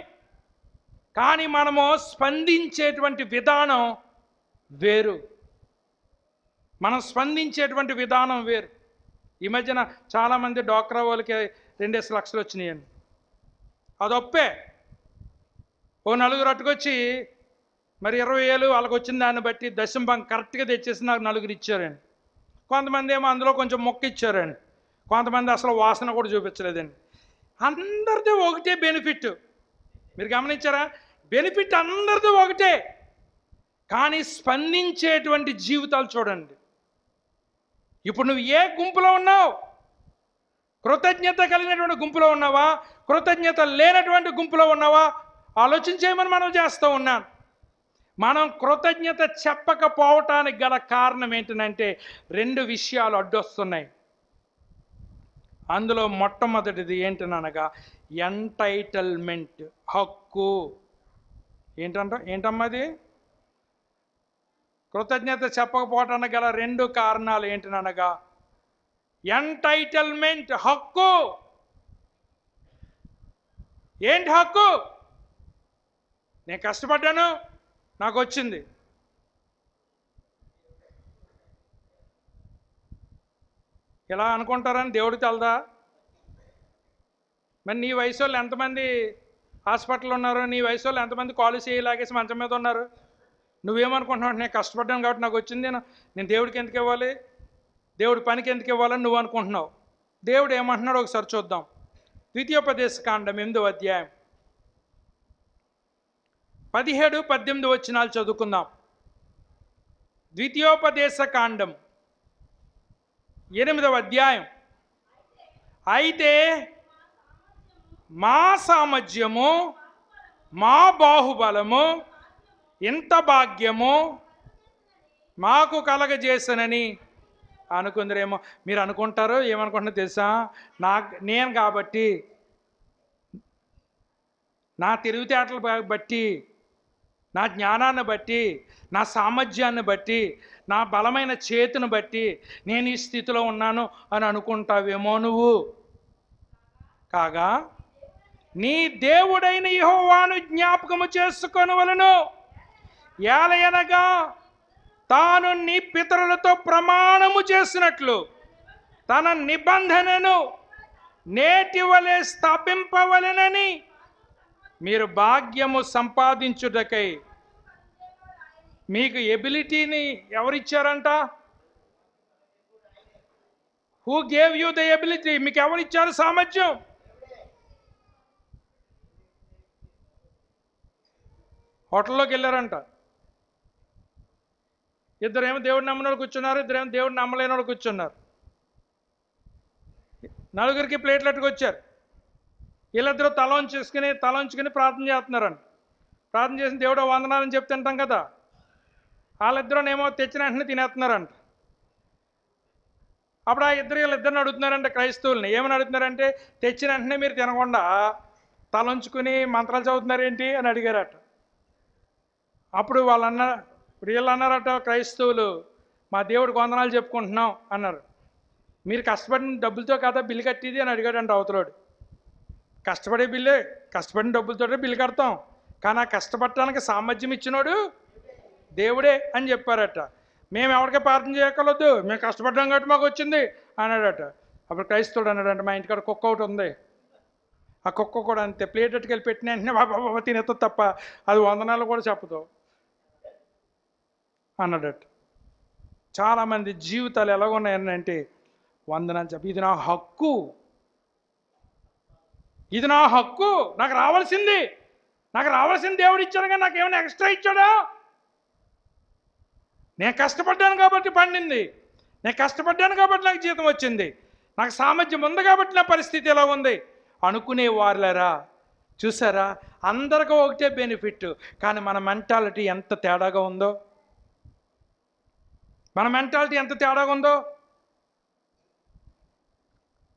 కానీ మనము స్పందించేటువంటి విధానం వేరు. మనం స్పందించేటువంటి విధానం వేరు. ఈ మధ్యన చాలామంది డ్వాక్రా వాళ్ళకి 2 లక్షలు వచ్చినాయండి. అదొప్పే. ఓ నలుగురు అట్టుకొచ్చి మరి 20,000 వాళ్ళకి వచ్చిన దాన్ని బట్టి దశంభం కరెక్ట్గా తెచ్చేసి నాకు 4 ఇచ్చారండి. కొంతమంది ఏమో అందులో కొంచెం మొక్క ఇచ్చారండి, కొంతమంది అసలు వాసన కూడా చూపించలేదండి. అందరిది ఒకటే బెనిఫిట్. మీరు గమనించారా? బెనిఫిట్ అందరిది ఒకటే, కానీ స్పందించేటువంటి జీవితాలు చూడండి. ఇప్పుడు నువ్వు ఏ గుంపులో ఉన్నావు? కృతజ్ఞత కలిగినటువంటి గుంపులో ఉన్నావా, కృతజ్ఞత లేనటువంటి గుంపులో ఉన్నావా? ఆలోచించేయమని మనం చేస్తూ ఉన్నాను. మనం కృతజ్ఞత చెప్పకపోవటానికి గల కారణం ఏంటంటే 2 విషయాలు అడ్డొస్తున్నాయి. అందులో మొట్టమొదటిది ఏంటనగా ఎంటైటిల్మెంట్, హక్కు. ఏంటమ్మా అది? కృతజ్ఞత చెప్పకపోవటానికి గల 2 కారణాలు ఏంటనగా ఎంటైటిల్మెంట్, హక్కు. ఏంటి హక్కు? నేను కష్టపడ్డాను, నాకు వచ్చింది. ఇలా అనుకుంటారని దేవుడికి తెలదా? మరి నీ వయసు వాళ్ళు ఎంతమంది హాస్పిటల్ ఉన్నారు, నీ వయసు వాళ్ళు ఎంతమంది కాలు చేయలాగేసి మంచం మీద ఉన్నారు? నువ్వేమనుకుంటున్నావు? నేను కష్టపడ్డాను కాబట్టి నాకు వచ్చింది, నేను దేవుడికి ఎందుకు ఇవ్వాలి, దేవుడి పనికి ఎందుకు ఇవ్వాలని నువ్వు అనుకుంటున్నావు. దేవుడు ఏమంటున్నాడు ఒకసారి చూద్దాం. ద్వితీయోపదేశకాండం 8వ అధ్యాయం 17-18 వచనాలు చదువుకుందాం. ద్వితీయోపదేశకాండం 8వ అధ్యాయం. అయితే మా సామర్థ్యము, మా బాహుబలము, ఇంత భాగ్యము మాకు కలగజేసనని అనుకుందరేమో. మీరు అనుకుంటారు, ఏమనుకుంటున్నా తెలుసా? నేను కాబట్టి, నా తెలివితేటలు బట్టి, నా జ్ఞానాన్ని బట్టి, నా సామర్థ్యాన్ని బట్టి, నా బలమైన చేతిని బట్టి నేను ఈ స్థితిలో ఉన్నాను అని అనుకుంటావేమో నువ్వు. కాగా నీ దేవుడైన యెహోవాను జ్ఞాపకము చేసుకొనవలెను. ఏలయనగా తాను నీ పితరులతో ప్రమాణము చేసినట్లు తన నిబంధనను నేటి వలె స్థాపింపవలెనని మీరు భాగ్యము సంపాదించుటకై మీకు ఎబిలిటీని ఎవరిచ్చారంట? Who gave you the ability? మీకు ఎవరిచ్చారు సామర్థ్యం? హోటల్లోకి వెళ్ళారంట, ఇద్దరేమో దేవుడు నమ్మిన వాళ్ళు కూర్చున్నారు, ఇద్దరేమో దేవుడు నమ్మలేని వాళ్ళు కూర్చున్నారు. నలుగురికి ప్లేట్లు ఎట్టుకొచ్చారు. వీళ్ళిద్దరూ తలంచుకుని ప్రార్థన చేస్తున్నారంట. ప్రార్థన చేసిన దేవుడు వందనాలని చెప్తే తింటాం కదా, వాళ్ళిద్దరూనేమో తెచ్చిన వెంటనే తినేస్తున్నారంట. అప్పుడు ఆ వీళ్ళిద్దరిని అడుగుతున్నారంటే క్రైస్తవుల్ని ఏమని అడుగుతున్నారంటే, తెచ్చిన వెంటనే మీరు తినకుండా తలంచుకుని మంత్రాలు చదువుతున్నారేంటి అని అడిగారట. అప్పుడు వీళ్ళు అన్నారట, క్రైస్తవులు, మా దేవుడికి వందనాలు చెప్పుకుంటున్నాం అన్నారు. మీరు కష్టపడిన డబ్బులతో కదా బిల్లు కట్టేది అని అడిగాడంట అవతలోడు. కష్టపడిన డబ్బులతోటే బిల్లు కడతాం, కానీ ఆ కష్టపడటానికి సామర్థ్యం ఇచ్చినోడు దేవుడే అని చెప్పారట. మేము ఎవరికే ప్రార్థన చేయగలదు, మేము కష్టపడ్డాం కాబట్టి మాకు వచ్చింది అన్నాడట. అప్పుడు క్రైస్తవుడు అన్నాడంట, మా ఇంటికాడ కుక్క ఒకటి ఉంది, ఆ కుక్క కూడా అంతే, ప్లేట్ ఎట్టుకెళ్ళి పెట్టిన వెంటనే బాబా తినేస్తుంది తప్ప అది వందనాలు కూడా చెప్పదు అన్నాడట. చాలామంది జీవితాలు ఎలాగున్నాయనంటే, వందనాలు చెప్పి ఇది నా హక్కు, ఇది నా హక్కు, నాకు రావాల్సింది దేవుడు ఇచ్చాడు, కానీ నాకు ఏమైనా ఎక్స్ట్రా ఇచ్చాడా? నేను కష్టపడ్డాను కాబట్టి పండింది, నేను కష్టపడ్డాను కాబట్టి నాకు జీతం వచ్చింది, నాకు సామర్థ్యం ఉంది కాబట్టి నా పరిస్థితి ఎలా ఉంది అనుకునే వారులరా. చూసారా, అందరికీ ఒకటే బెనిఫిట్, కానీ మన మెంటాలిటీ ఎంత తేడాగా ఉందో.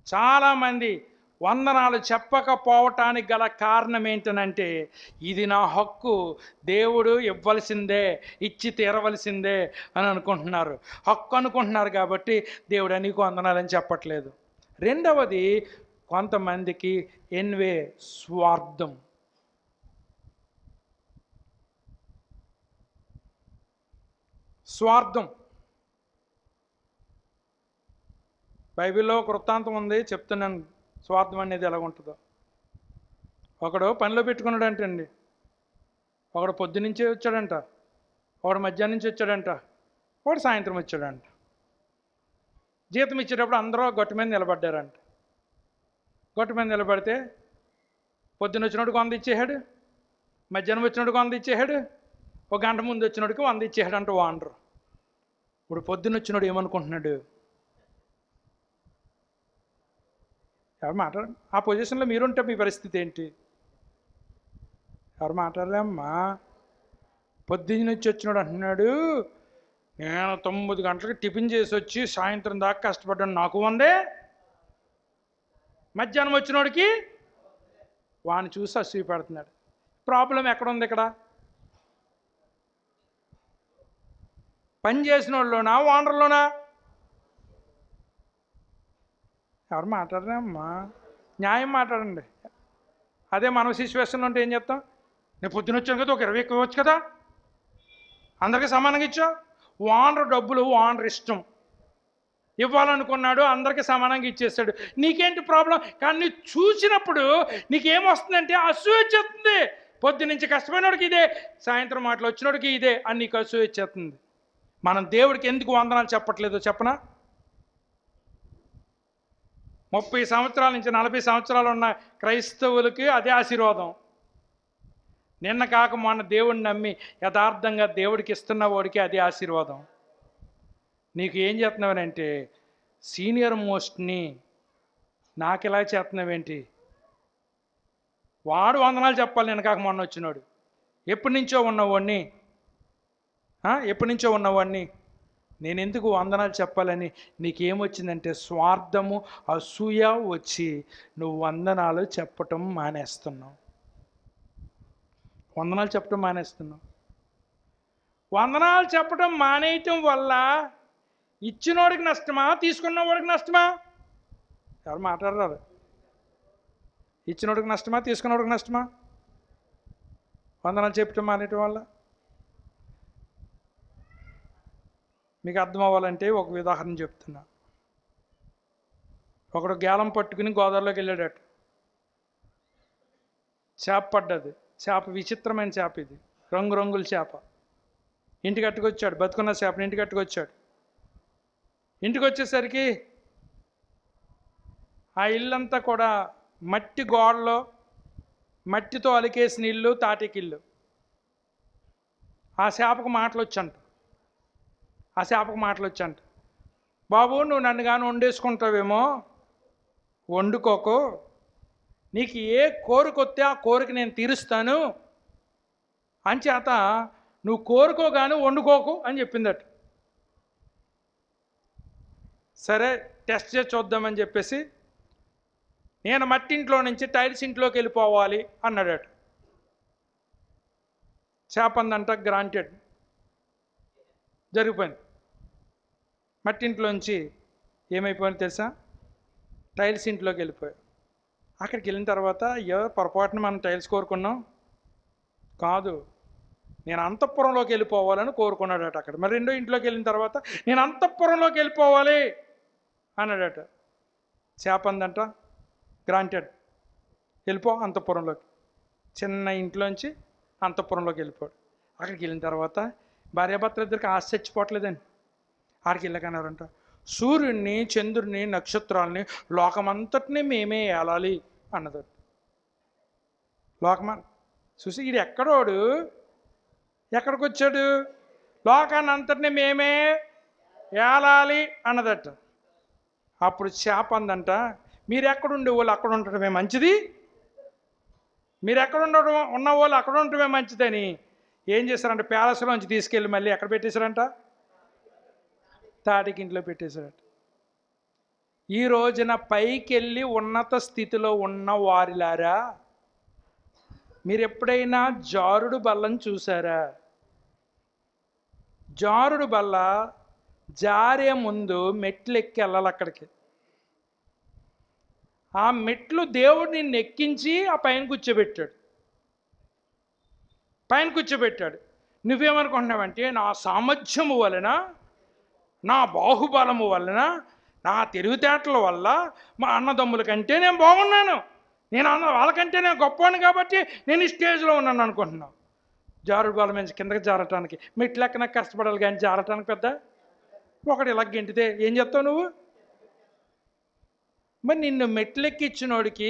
చాలామంది వందనాలు చెప్పకపోవటానికి గల కారణం ఏంటనంటే, ఇది నా హక్కు, దేవుడు ఇవ్వాల్సిందే, ఇచ్చి తీరవలసిందే అని అనుకుంటున్నారు. హక్కు అనుకుంటున్నారు కాబట్టి దేవుడు నీకు వందనాలని చెప్పట్లేదు. రెండవది, కొంతమందికి స్వార్థం. బైబిల్లో ఒక వృత్తాంతం ఉంది, చెప్తున్నాను స్వార్థం అనేది ఎలా ఉంటుందో. ఒకడు పనిలో పెట్టుకున్నాడంటండి, ఒకడు పొద్దునుంచే వచ్చాడంట, ఒకడు మధ్యాహ్నం నుంచి వచ్చాడంట, ఒకడు సాయంత్రం వచ్చాడంట. జీతం ఇచ్చేటప్పుడు అందరూ గొట్టు మీద నిలబడ్డారంట. గొట్టు మీద నిలబడితే పొద్దున్న వచ్చినోడికి 100 ఇచ్చేసాడు, మధ్యాహ్నం వచ్చినోడికి 100 ఇచ్చేసాడు, ఒక గంట ముందు వచ్చినోడికి 100 ఇచ్చేసాడంట ఓనరు. ఇప్పుడు పొద్దున్న వచ్చినోడు ఏమనుకుంటున్నాడు? ఎవరు మాట్లాడ, ఆ పొజిషన్లో మీరుంటే మీ పరిస్థితి ఏంటి? ఎవరు మాట్లాడలేమ్మా. పొద్దున్న నుంచి వచ్చినాడు అంటున్నాడు, నేను 9 గంటలకు టిఫిన్ చేసి వచ్చి సాయంత్రం దాకా కష్టపడ్డాను, నాకు 100. మధ్యాహ్నం వచ్చినోడికి వాడిని చూసి అసూయ పెడుతున్నాడు. ప్రాబ్లం ఎక్కడుంది ఇక్కడ? పని చేసిన వాళ్ళలోనా, ఓనర్లోనా? ఎవరు మాట్లాడరేమ్మా, న్యాయం మాట్లాడండి. అదే మన సిచ్యువేషన్లో ఉంటే ఏం చేస్తాం? నేను పొద్దున వచ్చాను కదా, ఒక 20 ఎక్కువ వచ్చు కదా, అందరికీ సమానంగా ఇచ్చావు. ఓనర్ డబ్బులు ఓనర్ ఇష్టం, ఇవ్వాలనుకున్నాడు, అందరికీ సమానంగా ఇచ్చేస్తాడు, నీకేంటి ప్రాబ్లం? కానీ నువ్వు చూసినప్పుడు నీకేమొస్తుందంటే అసూయ వచ్చేస్తుంది. పొద్దునుంచి కష్టపడినోడికి ఇదే, సాయంత్రం మాటలు వచ్చినోడికి ఇదే అని నీకు అసూయ వచ్చేస్తుంది. మనం దేవుడికి ఎందుకు వందనాలు చెప్పట్లేదో చెప్పనా? 30 సంవత్సరాల నుంచి 40 సంవత్సరాలు ఉన్న క్రైస్తవులకి అదే ఆశీర్వాదం. నిన్న కాక మొన్న దేవుడిని నమ్మి యథార్థంగా దేవుడికి ఇస్తున్న వాడికి అదే ఆశీర్వాదం. నీకు ఏం చేస్తున్నావనంటే, సీనియర్ మోస్ట్ని నాకు ఇలా చేస్తున్నావేంటి? వాడు వందనాలు చెప్పాలి, నిన్న కాక మొన్న వచ్చినాడు. ఎప్పటి నుంచో ఉన్నవాడిని నేను ఎందుకు వందనాలు చెప్పాలని నీకేమొచ్చిందంటే స్వార్థము, అసూయ వచ్చి నువ్వు వందనాలు చెప్పటం మానేస్తున్నావు. వందనాలు చెప్పటం మానేయటం వల్ల ఇచ్చినోడికి నష్టమా, తీసుకున్న వాడికి నష్టమా? ఎవరు మాట్లాడరారు. ఇచ్చినోడికి నష్టమా, తీసుకున్నవాడికి నష్టమా? వందనాలు చెప్పటం మానేయటం వల్ల. మీకు అర్థం అవ్వాలంటే ఒక ఉదాహరణ చెప్తున్నా. ఒకడు గేలం పట్టుకుని గోదావరిలోకి వెళ్ళాడట. చేప పడ్డది. చేప విచిత్రమైన చేప, ఇది రంగురంగుల చేప. ఇంటికి అట్టుకొచ్చాడు, బతుకున్న చేపని ఇంటికి అట్టుకొచ్చాడు. ఇంటికి వచ్చేసరికి ఆ ఇల్లంతా కూడా మట్టి గోడలో, మట్టితో అలికేసిన ఇల్లు, తాటికిల్లు. ఆ చేపకు మాటలు వచ్చంట, బాబు నువ్వు నన్ను కానీ వండేసుకుంటావేమో, వండుకోకు, నీకు ఏ కోరికొస్తే ఆ కోరిక నేను తీరుస్తాను, అంచేత నువ్వు కోరుకోగాను వండుకోకు అని చెప్పిందట. సరే టెస్ట్ చేసి చూద్దామని చెప్పేసి, నేను మట్టింట్లో నుంచి టైల్స్ ఇంట్లోకి వెళ్ళిపోవాలి అన్నాడట. చేపందంట గ్రాంటెడ్, జరిగిపోయింది. మట్టింట్లోంచి ఏమైపోయింది తెలుసా, టైల్స్ ఇంట్లోకి వెళ్ళిపోయాయి. అక్కడికి వెళ్ళిన తర్వాత పొరపాటున మనం టైల్స్ కోరుకున్నాం కాదు, నేను అంతఃపురంలోకి వెళ్ళిపోవాలని కోరుకున్నాడట అక్కడ. మరి రెండో ఇంట్లోకి వెళ్ళిన తర్వాత నేను అంతఃపురంలోకి వెళ్ళిపోవాలి అన్నాడట. చేపందంట గ్రాంటెడ్, వెళ్ళిపో అంతఃపురంలోకి. చిన్న ఇంట్లోంచి అంతఃపురంలోకి వెళ్ళిపోయాడు. అక్కడికి వెళ్ళిన తర్వాత భార్యాభర్తలు ఇద్దరికి ఆశ చచ్చిపోవట్లేదండి. ఆడికి వెళ్ళకన్నారంట, సూర్యుడిని, చంద్రుడిని, నక్షత్రాలని, లోకమంతటిని మేమే ఏలాలి అన్నది. లోకమా చూసి ఇది ఎక్కడోడు, ఎక్కడికి వచ్చాడు, లోకాన్ని అంతటిని మేమే ఏలాలి అన్నదట. అప్పుడు చేప అందంట, మీరు ఎక్కడుండే వాళ్ళు అక్కడ ఉండటమే మంచిది, మీరు ఎక్కడ ఉన్న వాళ్ళు అక్కడ ఉండటమే మంచిదని ఏం చేశారంట, ప్యాలెస్లోంచి తీసుకెళ్ళి మళ్ళీ ఎక్కడ పెట్టేశారంట, తాటికింట్లో పెట్టేశారట. ఈ రోజున పైకి వెళ్ళి ఉన్నత స్థితిలో ఉన్న వారిలారా, మీరు ఎప్పుడైనా జారుడు బల్లని చూసారా? జారుడు బల్ల జారే ముందు మెట్లు ఎక్కి వెళ్ళాలి అక్కడికి. ఆ మెట్లు దేవుడు నిన్ను ఎక్కించి ఆ పైన కూర్చోబెట్టాడు. నువ్వేమనుకుంటున్నావంటే నా సామర్థ్యము వలన, నా బాహుబలము వలన, నా తెలివితేటల వల్ల మా అన్నదమ్ముల కంటే నేను బాగున్నాను, వాళ్ళకంటే నేను గొప్పవాడిని కాబట్టి నేను ఈ స్టేజ్లో ఉన్నాను అనుకుంటున్నావు. జారుడు బల మీద కిందకి జారటానికి మెట్లు ఎక్కన కష్టపడాలి, కానీ జారటానికి పెద్ద ఒకటి ఇలా గెంటితే ఏం చెప్తావు నువ్వు? మరి నిన్ను మెట్లెక్కిచ్చినోడికి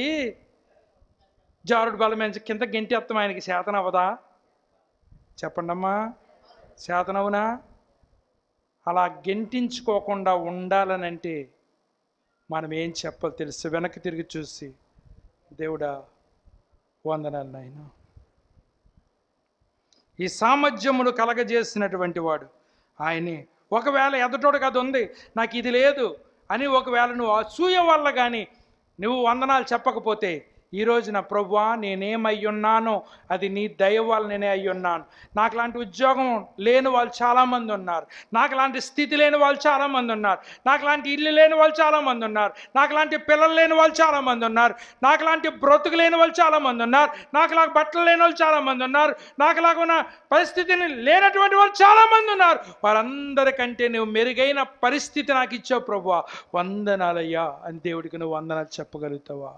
జారుడు బల మీద కింద గెంటేస్తాం, ఆయనకి చేతనవ్వదా? చెప్పండమ్మా, చేతనవునా? అలా గెంటించుకోకుండా ఉండాలనంటే మనం ఏం చెప్పాలి తెలుసు? వెనక్కి తిరిగి చూసి, దేవుడా వందనాలు నాయనా, ఈ సామర్థ్యమును కలగజేసినటువంటి వాడు ఆయనే. ఒకవేళ ఎదుటోడికి అది ఉంది, నాకు ఇది లేదు అని ఒకవేళ నువ్వు అసూయ వల్ల కానీ నువ్వు వందనాలు చెప్పకపోతే, ఈ రోజున ప్రభువా నేనేమయ్యున్నానో అది నీ దయ వల్ల నేనే అయ్యున్నాను. నాకు లాంటి ఉద్యోగం లేని వాళ్ళు చాలామంది ఉన్నారు, నాకు లాంటి స్థితి లేని వాళ్ళు చాలామంది ఉన్నారు, నాకు లాంటి ఇల్లు లేని వాళ్ళు చాలామంది ఉన్నారు, నాకు లాంటి పిల్లలు లేని వాళ్ళు చాలామంది ఉన్నారు, నాకు లాంటి బ్రతుకు లేని వాళ్ళు చాలామంది ఉన్నారు, నాకు లాగా బట్టలు లేని వాళ్ళు చాలామంది ఉన్నారు, నాకు లాగా ఉన్న పరిస్థితిని లేనటువంటి వాళ్ళు చాలామంది ఉన్నారు. వారందరికంటే నువ్వు మెరుగైన పరిస్థితి నాకు ఇచ్చావు ప్రభువా, వందనాలయ్యా అని దేవుడికి నువ్వు వందనాలు చెప్పగలుగుతావా?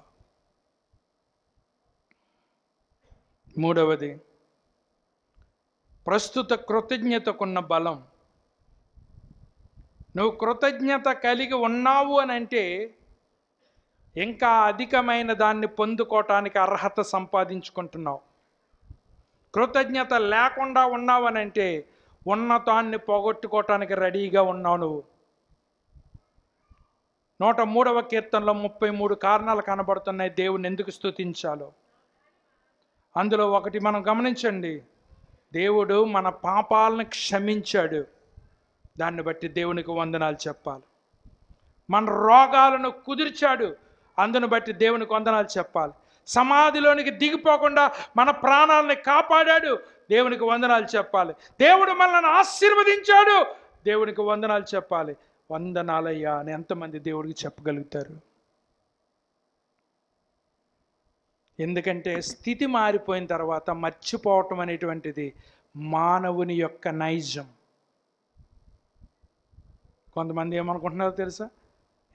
మూడవది, ప్రస్తుత కృతజ్ఞతకున్న బలం. నువ్వు కృతజ్ఞత కలిగి ఉన్నావు అని అంటే ఇంకా అధికమైన దాన్ని పొందుకోవటానికి అర్హత సంపాదించుకుంటున్నావు. కృతజ్ఞత లేకుండా ఉన్నావు అని అంటే ఉన్నతాన్ని పోగొట్టుకోవటానికి రెడీగా ఉన్నావు నువ్వు. 103వ కీర్తనలో 33 కారణాలు కనబడుతున్నాయి దేవుని ఎందుకు స్తుతించాలో. అందులో ఒకటి మనం గమనించండి, దేవుడు మన పాపాలను క్షమించాడు, దాన్ని బట్టి దేవునికి వందనాలు చెప్పాలి. మన రోగాలను కుదిర్చాడు, అందును బట్టి దేవునికి వందనాలు చెప్పాలి. సమాధిలోనికి దిగిపోకుండా మన ప్రాణాలని కాపాడాడు, దేవునికి వందనాలు చెప్పాలి. దేవుడు మనల్ని ఆశీర్వదించాడు, దేవునికి వందనాలు చెప్పాలి. వందనాలయ్యా అని ఎంతమంది దేవుడికి చెప్పగలుగుతారు? ఎందుకంటే స్థితి మారిపోయిన తర్వాత మర్చిపోవటం అనేటువంటిది మానవుని యొక్క నైజం. కొంతమంది ఏమనుకుంటున్నారో తెలుసా,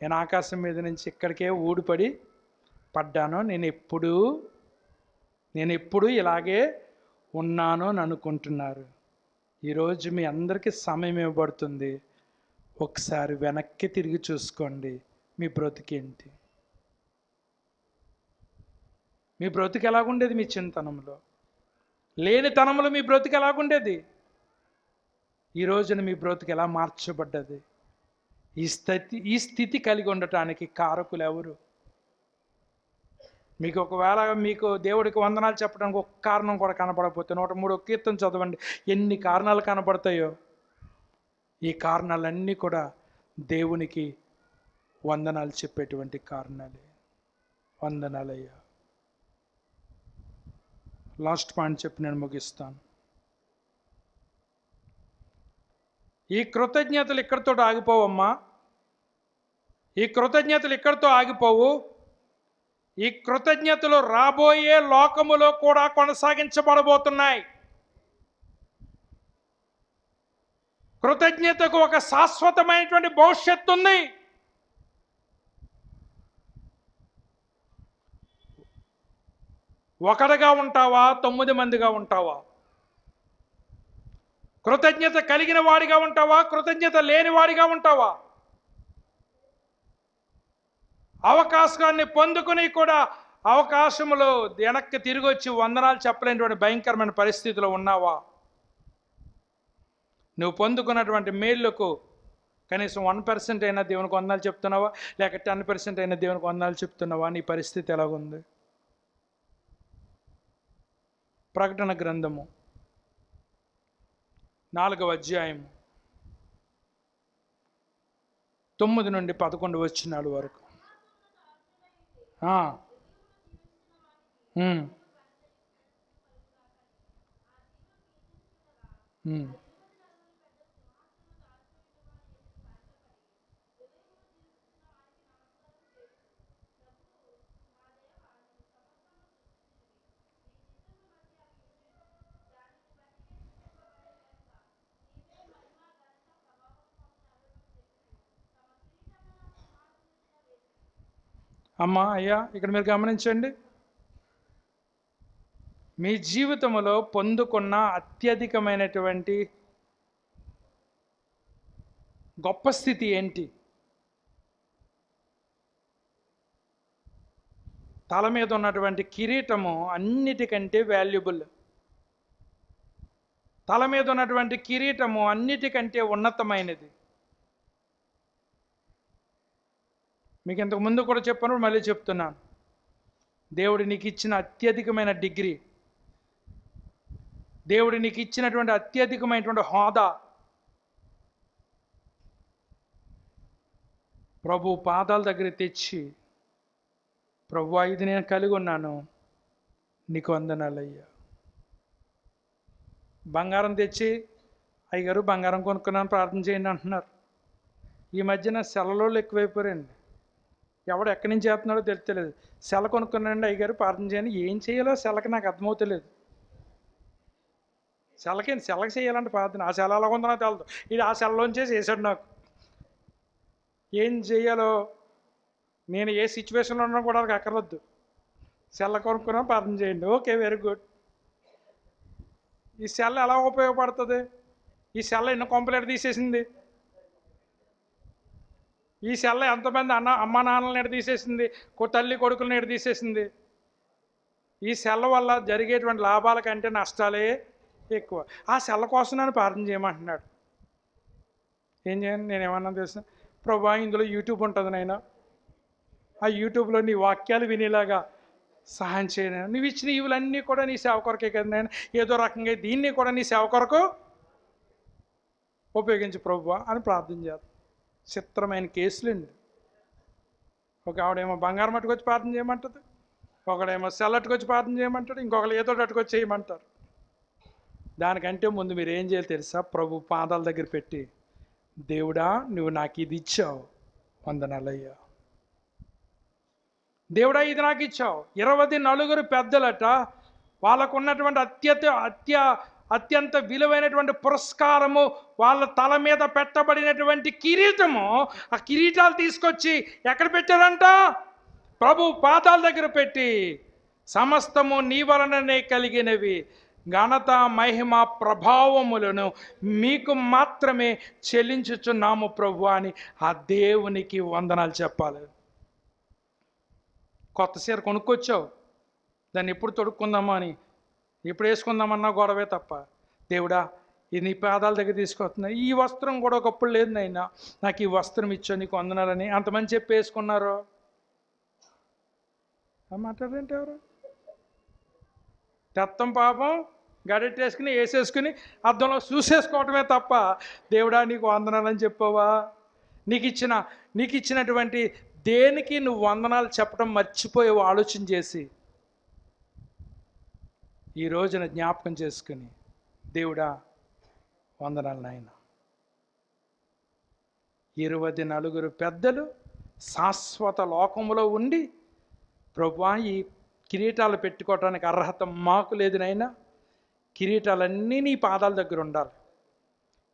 నేను ఆకాశం మీద నుంచి ఇక్కడికే ఊడిపడి పడ్డాను, నేను ఎప్పుడు ఇలాగే ఉన్నాను అని అనుకుంటున్నారు. ఈరోజు మీ అందరికీ సమయం ఇవ్వబడుతుంది. ఒకసారి వెనక్కి తిరిగి చూసుకోండి. మీ బ్రతుకేంటి? మీ బ్రతుకు ఎలాగుండేది? మీ చిన్నతనంలో లేనితనంలో మీ బ్రతుకు ఎలాగుండేది? ఈ రోజున మీ బ్రతుకు ఎలా మార్చబడ్డది? ఈ స్థితి కలిగి ఉండటానికి కారకులు ఎవరు? మీకు ఒకవేళ మీకు దేవుడికి వందనాలు చెప్పడానికి ఒక కారణం కూడా కనపడకపోతే 103 కీర్తన చదవండి, ఎన్ని కారణాలు కనపడతాయో. ఈ కారణాలన్నీ కూడా దేవునికి వందనాలు చెప్పేటువంటి కారణాలే. వందనాలయ్యా. లాస్ట్ పాయింట్ చెప్పి నేను ముగిస్తాను. ఈ కృతజ్ఞతలు ఇక్కడితో ఆగిపోవమ్మా. ఈ కృతజ్ఞతలు ఇక్కడితో ఆగిపోవు. ఈ కృతజ్ఞతలు రాబోయే లోకములో కూడా కొనసాగించబడబోతున్నాయి. కృతజ్ఞతకు ఒక శాశ్వతమైనటువంటి భవిష్యత్తు ఉంది. ఒకటిగా ఉంటావా, 9 మందిగా ఉంటావా? కృతజ్ఞత కలిగిన వాడిగా ఉంటావా, కృతజ్ఞత లేని వాడిగా ఉంటావా? అవకాశాన్ని పొందుకుని కూడా అవకాశంలో వెనక్కి తిరిగి వచ్చి వందనాలు చెప్పలేనటువంటి భయంకరమైన పరిస్థితిలో ఉన్నావా? నువ్వు పొందుకున్నటువంటి మేలుకు కనీసం 1% అయినా దేవునికి వందనాలు చెప్తున్నావా, లేక 10% అయినా దేవునికి వందనాలు చెప్తున్నావా? నీ పరిస్థితి ఎలాగుంది? ప్రకటన గ్రంథము 4వ అధ్యాయము 9 నుండి 11 వచనాల వరకు. అమ్మా, అయ్యా, ఇక్కడ మీరు గమనించండి. మీ జీవితంలో పొందుకున్న అత్యధికమైనటువంటి గొప్ప స్థితి ఏంటి? తల మీద ఉన్నటువంటి కిరీటము అన్నిటికంటే వాల్యుబుల్. తల మీద ఉన్నటువంటి కిరీటము అన్నిటికంటే ఉన్నతమైనది. మీకు ఇంతకు ముందు కూడా చెప్పాను, మళ్ళీ చెప్తున్నాను. దేవుడు నీకు ఇచ్చిన అత్యధికమైన డిగ్రీ, దేవుడు నీకు ఇచ్చినటువంటి అత్యధికమైనటువంటి హోదా ప్రభు పాదాల దగ్గర తెచ్చి, ప్రభువా, ఇది నేను కలిగి ఉన్నాను, నీకు వందనాలయ్యా. బంగారం తెచ్చి, అయ్యగారు బంగారం కొనుక్కున్నాను ప్రార్థన చేయండి అంటున్నారు. ఈ మధ్యన సెలవులు ఎక్కువైపోయారండి. ఎవడు ఎక్కడి నుంచి చేస్తున్నాడో తెలుస్తలేదు. సెల కొనుక్కున్నానండి అయ్యగారు ప్రార్థన చేయండి. ఏం చేయాలో సెలకి నాకు అర్థమవుతలేదు. సెలకి చేయాలంటే ప్రార్థన. ఆ సెల ఎలా ఉందో నాకు తెలదు. ఇది ఆ సెలలోంచే చేశాడు నాకు. ఏం చేయాలో నేను ఏ సిచ్యువేషన్లో ఉన్నా కూడా నాకు అక్కర్వద్దు. సెల కొనుక్కున్నా ప్రార్థన చేయండి. Okay, very good. ఈ సెల్ ఎలా ఉపయోగపడుతుంది? ఈ సెల్ ఎన్నో కంప్లైంట్ తీసేసింది. ఈ సెల్ల ఎంతమంది అమ్మ నాన్నలను ఎడ తీసేసింది, తల్లి కొడుకులను ఎడ తీసేసింది. ఈ సెల్ల వల్ల జరిగేటువంటి లాభాల కంటే నష్టాలే ఎక్కువ. ఆ సెల్ల కోసం నన్ను ప్రార్థన చేయమంటున్నాడు. ఏం చేయండి? నేను ఏమన్నా తెలుసు, ప్రభా, ఇందులో యూట్యూబ్ ఉంటుంది నాయనా, ఆ యూట్యూబ్లో నీ వాక్యాలు వినేలాగా సహాయం చేయను. నువ్వు ఇచ్చిన ఇవులన్నీ కూడా నీ సేవ కొరకే కదా నాయన, ఏదో రకంగా దీన్ని కూడా నీ సేవ కొరకు ఉపయోగించు ప్రభువా అని ప్రార్థన చేస్తాను. చిత్రమైన కేసులండి. ఒక ఆవిడేమో బంగారం అట్టుకొచ్చి ప్రార్థన చేయమంటుంది, ఒకడేమో సెల్ అట్టుకొచ్చి ప్రార్థన చేయమంటాడు, ఇంకొకరు ఏదో అట్టుకొచ్చి చేయమంటారు. దానికంటే ముందు మీరు ఏం చేయాలి తెలుసా? ప్రభు పాదాల దగ్గర పెట్టి, దేవుడా, నువ్వు నాకు ఇది ఇచ్చావు, వందనాలయ్యా. దేవుడా, ఇది నాకు ఇచ్చావు. 24 పెద్దలట, వాళ్ళకు ఉన్నటువంటి అత్యంత విలువైనటువంటి పురస్కారము, వాళ్ళ తల మీద పెట్టబడినటువంటి కిరీటము, ఆ కిరీటాలు తీసుకొచ్చి ఎక్కడ పెట్టారంట? ప్రభు పాదాల దగ్గర పెట్టి, సమస్తము నీ వలననే కలిగినవి, ఘనత మహిమ ప్రభావములను మీకు మాత్రమే చెల్లించుచున్నాము ప్రభు అని ఆ దేవునికి వందనాలు చెప్పాలి. కొత్త చీర కొనుక్కొచ్చావు, దాన్ని ఎప్పుడు తొడుక్కుందామా అని, ఎప్పుడు వేసుకుందామన్నా గొడవే తప్ప, దేవుడా ఇది నీ పాదాల దగ్గర తీసుకొస్తున్నా, ఈ వస్త్రం కూడా ఒకప్పుడు లేదు నైనా, నాకు ఈ వస్త్రం ఇచ్చా నీకు వందనాలని అంతమంది చెప్పి వేసుకున్నారు. మాట్లాడంటే ఎవరు తెత్తం పాపం గడెట్టేసుకుని వేసేసుకుని అద్దంలో చూసేసుకోవటమే తప్ప దేవుడా నీకు వందనాలని చెప్పావా? నీకు ఇచ్చినటువంటి దేనికి నువ్వు వందనాలు చెప్పడం మర్చిపోయావు. ఆలోచన చేసి ఈ రోజున జ్ఞాపకం చేసుకుని, దేవుడా వందనాలు నాయన. 24 పెద్దలు శాశ్వత లోకములో ఉండి, ప్రభువా ఈ కిరీటాలు పెట్టుకోవటానికి అర్హత మాకు లేదు నాయనా, కిరీటాలన్నీ నీ పాదాల దగ్గర ఉండాలి,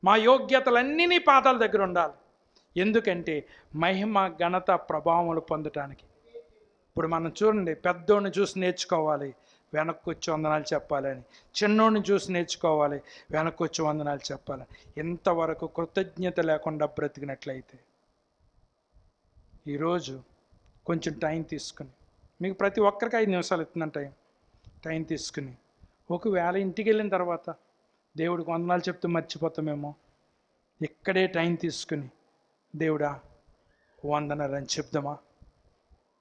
మా యోగ్యతలన్నీ నీ పాదాల దగ్గర ఉండాలి. ఎందుకంటే మహిమ ఘనత ప్రభావములు పొందటానికి. ఇప్పుడు మనం చూడండి, పెద్దోడిని చూసి నేర్చుకోవాలి, వెనక్కి వచ్చి వందనాలు చెప్పాలని, చిన్నోడిని చూసి నేర్చుకోవాలి, వెనక్కి వచ్చి వందనాలు చెప్పాలని. ఇంతవరకు కృతజ్ఞత లేకుండా బ్రతికినట్లయితే ఈరోజు కొంచెం టైం తీసుకుని, మీకు ప్రతి ఒక్కరికి 5 నిమిషాలు ఇస్తున్నాను టైం తీసుకుని, ఒకవేళ ఇంటికి వెళ్ళిన తర్వాత దేవుడికి వందనాలు చెప్తూ మర్చిపోతామేమో, ఇక్కడే టైం తీసుకుని దేవుడా వందనాలని చెప్దామా?